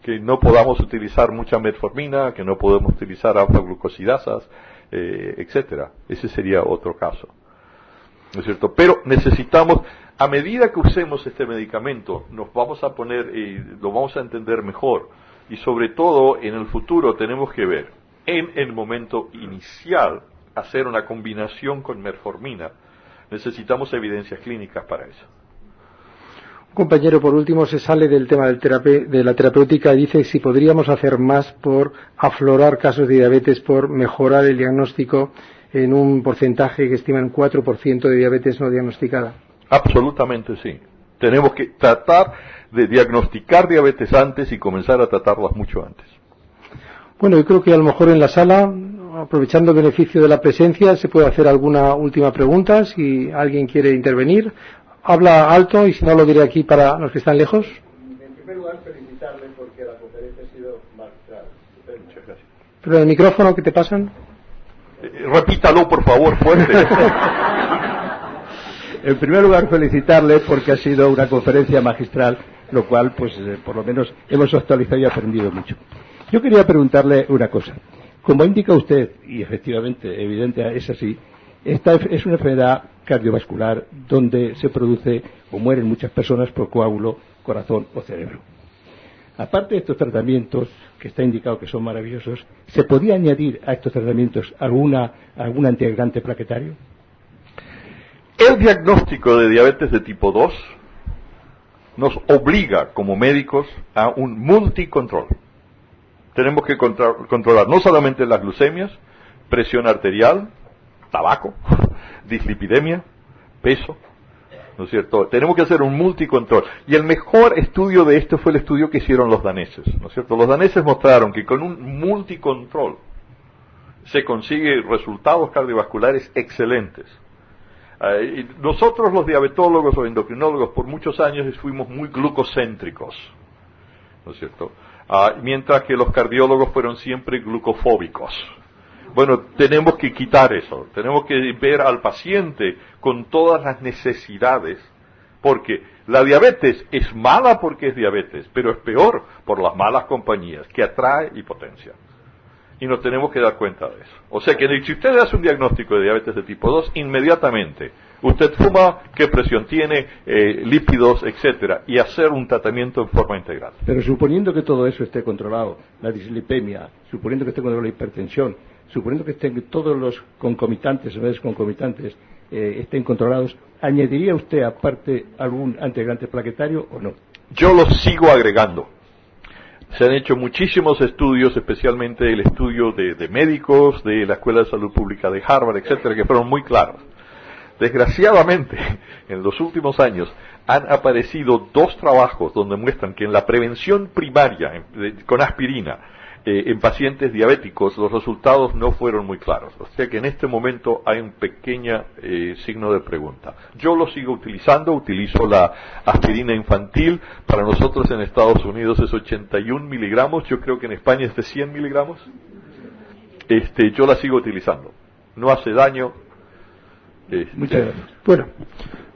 que no podamos utilizar mucha metformina, que no podemos utilizar alfa-glucosidasas, etcétera. Ese sería otro caso, ¿no es cierto? Pero necesitamos, a medida que usemos este medicamento, nos vamos a poner, lo vamos a entender mejor, y sobre todo en el futuro tenemos que ver, en el momento inicial, hacer una combinación con metformina. Necesitamos evidencias clínicas para eso. Un compañero, por último, se sale del tema de la terapéutica y dice si podríamos hacer más por aflorar casos de diabetes, por mejorar el diagnóstico en un porcentaje que estiman 4% de diabetes no diagnosticada. Absolutamente sí. Tenemos que tratar de diagnosticar diabetes antes y comenzar a tratarlas mucho antes. Bueno, yo creo que a lo mejor en la sala, aprovechando el beneficio de la presencia, se puede hacer alguna última pregunta, si alguien quiere intervenir. Habla alto y si no lo diré aquí para los que están lejos. En primer lugar, felicitarle porque la conferencia ha sido magistral. Muchas gracias. Pero el micrófono, ¿qué te pasan? Repítalo, por favor, fuerte. En primer lugar, felicitarle porque ha sido una conferencia magistral, lo cual, pues, por lo menos hemos actualizado y aprendido mucho. Yo quería preguntarle una cosa. Como indica usted, y efectivamente, evidente es así, esta es una enfermedad cardiovascular donde se produce o mueren muchas personas por coágulo, corazón o cerebro. Aparte de estos tratamientos, que está indicado que son maravillosos, ¿se podría añadir a estos tratamientos algún antiagregante plaquetario? El diagnóstico de diabetes de tipo 2 nos obliga como médicos a un multicontrol. Tenemos que controlar no solamente las glucemias, presión arterial, tabaco, dislipidemia, peso, ¿no es cierto? Tenemos que hacer un multicontrol. Y el mejor estudio de esto fue el estudio que hicieron los daneses, ¿no es cierto? Los daneses mostraron que con un multicontrol se consigue resultados cardiovasculares excelentes. Nosotros los diabetólogos o endocrinólogos por muchos años fuimos muy glucocéntricos, ¿no es cierto? Mientras que los cardiólogos fueron siempre glucofóbicos. Bueno, tenemos que quitar eso, tenemos que ver al paciente con todas las necesidades, porque la diabetes es mala porque es diabetes, pero es peor por las malas compañías, que atrae y potencia. Y nos tenemos que dar cuenta de eso. O sea que si usted hace un diagnóstico de diabetes de tipo 2, inmediatamente usted fuma, qué presión tiene, lípidos, etcétera, y hacer un tratamiento en forma integral. Pero suponiendo que todo eso esté controlado, la dislipemia, suponiendo que esté controlada la hipertensión, suponiendo que estén todos los concomitantes, enfermedades concomitantes, estén controlados, ¿añadiría usted aparte algún antiagregante plaquetario o no? Yo los sigo agregando. Se han hecho muchísimos estudios, especialmente el estudio de médicos de la Escuela de Salud Pública de Harvard, etcétera, que fueron muy claros. Desgraciadamente, en los últimos años han aparecido 2 trabajos donde muestran que en la prevención primaria con aspirina en pacientes diabéticos los resultados no fueron muy claros. O sea que en este momento hay un pequeño signo de pregunta. Yo lo sigo utilizando, utilizo la aspirina infantil. Para nosotros en Estados Unidos es 81 miligramos, yo creo que en España es de 100 miligramos. Yo la sigo utilizando. No hace daño. Muchas gracias. Bueno,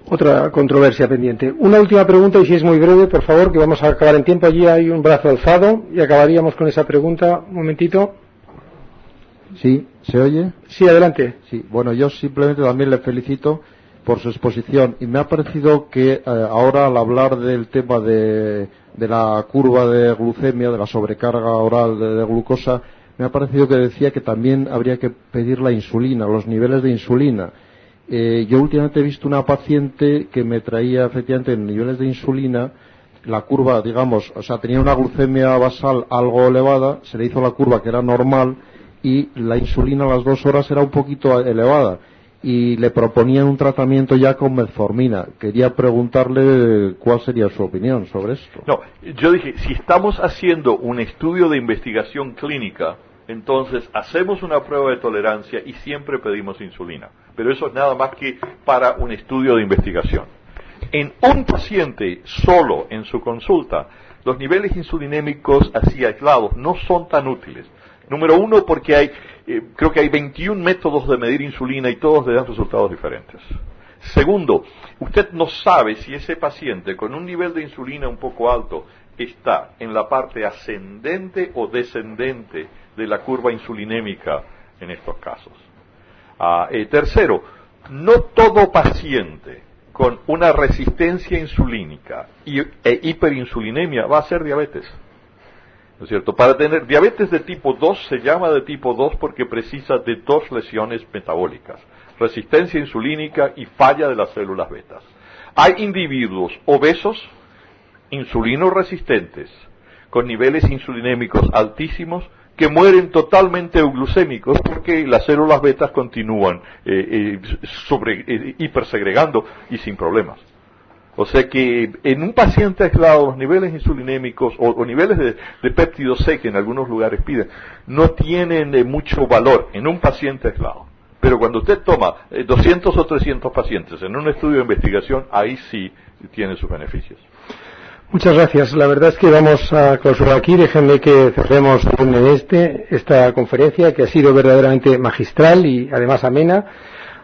otra controversia pendiente. Una última pregunta, y si es muy breve, por favor, que vamos a acabar en tiempo. Allí hay un brazo alzado y acabaríamos con esa pregunta. Un momentito. Sí, ¿se oye? Sí, adelante. Sí, bueno, yo simplemente también le felicito por su exposición, y me ha parecido que ahora, al hablar del tema de la curva de glucemia, de la sobrecarga oral de glucosa, me ha parecido que decía que también habría que pedir la insulina, los niveles de insulina. Yo últimamente he visto una paciente que me traía efectivamente niveles de insulina, la curva, digamos, o sea, tenía una glucemia basal algo elevada, se le hizo la curva que era normal y la insulina a las 2 horas era un poquito elevada y le proponían un tratamiento ya con metformina. Quería preguntarle cuál sería su opinión sobre esto. No, yo dije, si estamos haciendo un estudio de investigación clínica, entonces hacemos una prueba de tolerancia y siempre pedimos insulina. Pero eso es nada más que para un estudio de investigación. En un paciente solo en su consulta, los niveles insulinémicos así aislados no son tan útiles. Número uno, porque creo que hay 21 métodos de medir insulina y todos le dan resultados diferentes. Segundo, usted no sabe si ese paciente con un nivel de insulina un poco alto está en la parte ascendente o descendente de la curva insulinémica en estos casos. Tercero, no todo paciente con una resistencia insulínica e hiperinsulinemia va a ser diabetes. ¿No es cierto? Para tener diabetes de tipo 2 se llama de tipo 2 porque precisa de 2 lesiones metabólicas: resistencia insulínica y falla de las células betas. Hay individuos obesos, insulinoresistentes, con niveles insulinémicos altísimos, que mueren totalmente euglucémicos porque las células betas continúan hipersegregando y sin problemas. O sea que en un paciente aislado los niveles insulinémicos o niveles de péptido C que en algunos lugares piden no tienen mucho valor en un paciente aislado. Pero cuando usted toma 200 o 300 pacientes en un estudio de investigación, ahí sí tiene sus beneficios. Muchas gracias. La verdad es que vamos a clausurar aquí. Déjenme que cerremos esta conferencia, que ha sido verdaderamente magistral y además amena.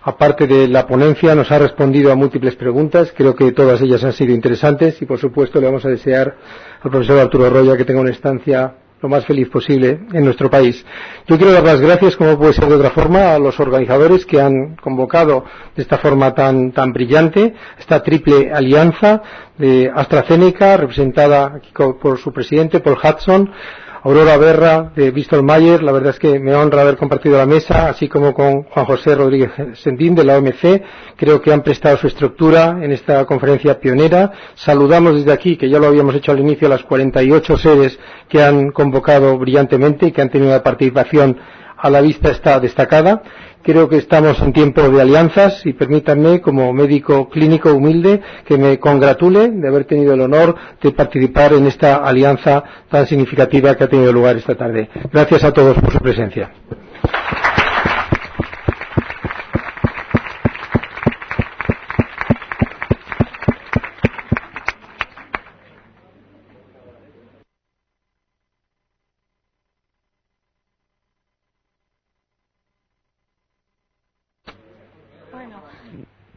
Aparte de la ponencia, nos ha respondido a múltiples preguntas. Creo que todas ellas han sido interesantes y, por supuesto, le vamos a desear al profesor Arturo Roya que tenga una estancia lo más feliz posible en nuestro país. Yo quiero dar las gracias, como puede ser de otra forma, a los organizadores que han convocado de esta forma tan brillante esta triple alianza de AstraZeneca, representada aquí por su presidente, Paul Hudson, Aurora Berra, de Bristol Myers. La verdad es que me honra haber compartido la mesa, así como con Juan José Rodríguez Sendín, de la OMC. Creo que han prestado su estructura en esta conferencia pionera. Saludamos desde aquí, que ya lo habíamos hecho al inicio, a las 48 sedes que han convocado brillantemente y que han tenido una participación a la vista está destacada. Creo que estamos en tiempo de alianzas y permítanme, como médico clínico humilde, que me congratule de haber tenido el honor de participar en esta alianza tan significativa que ha tenido lugar esta tarde. Gracias a todos por su presencia.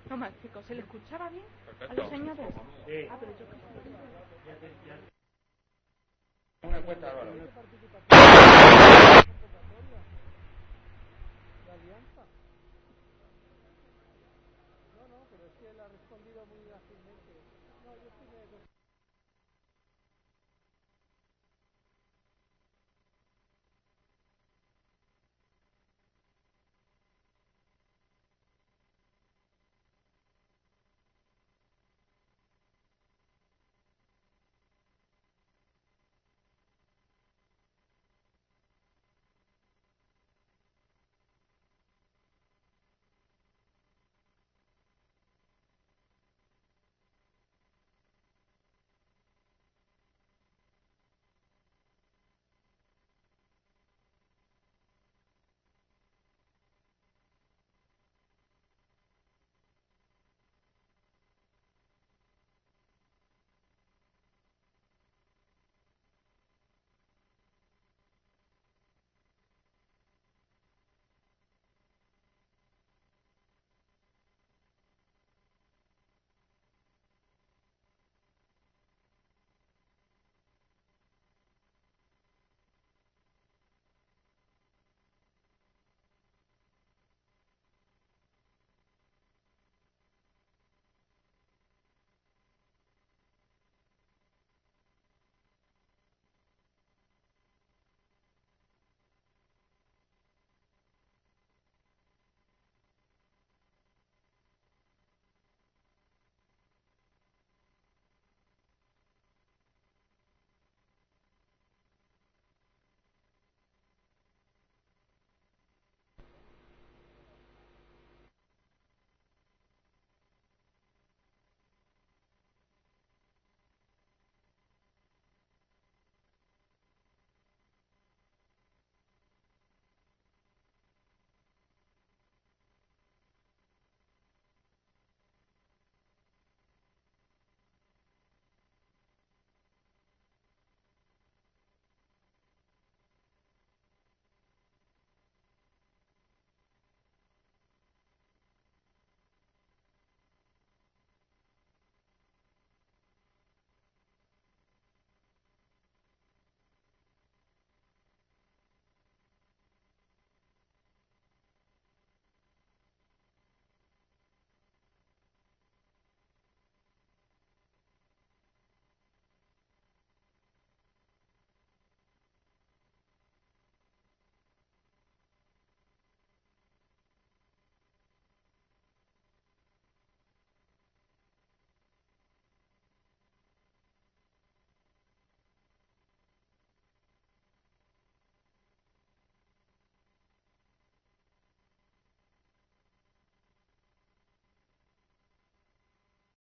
No más, chicos, ¿se le escuchaba bien a los señores? Sí. Pero yo... Una encuesta, Álvaro. ¿La alianza? No, pero es que él ha respondido muy ágilmente. No, yo estoy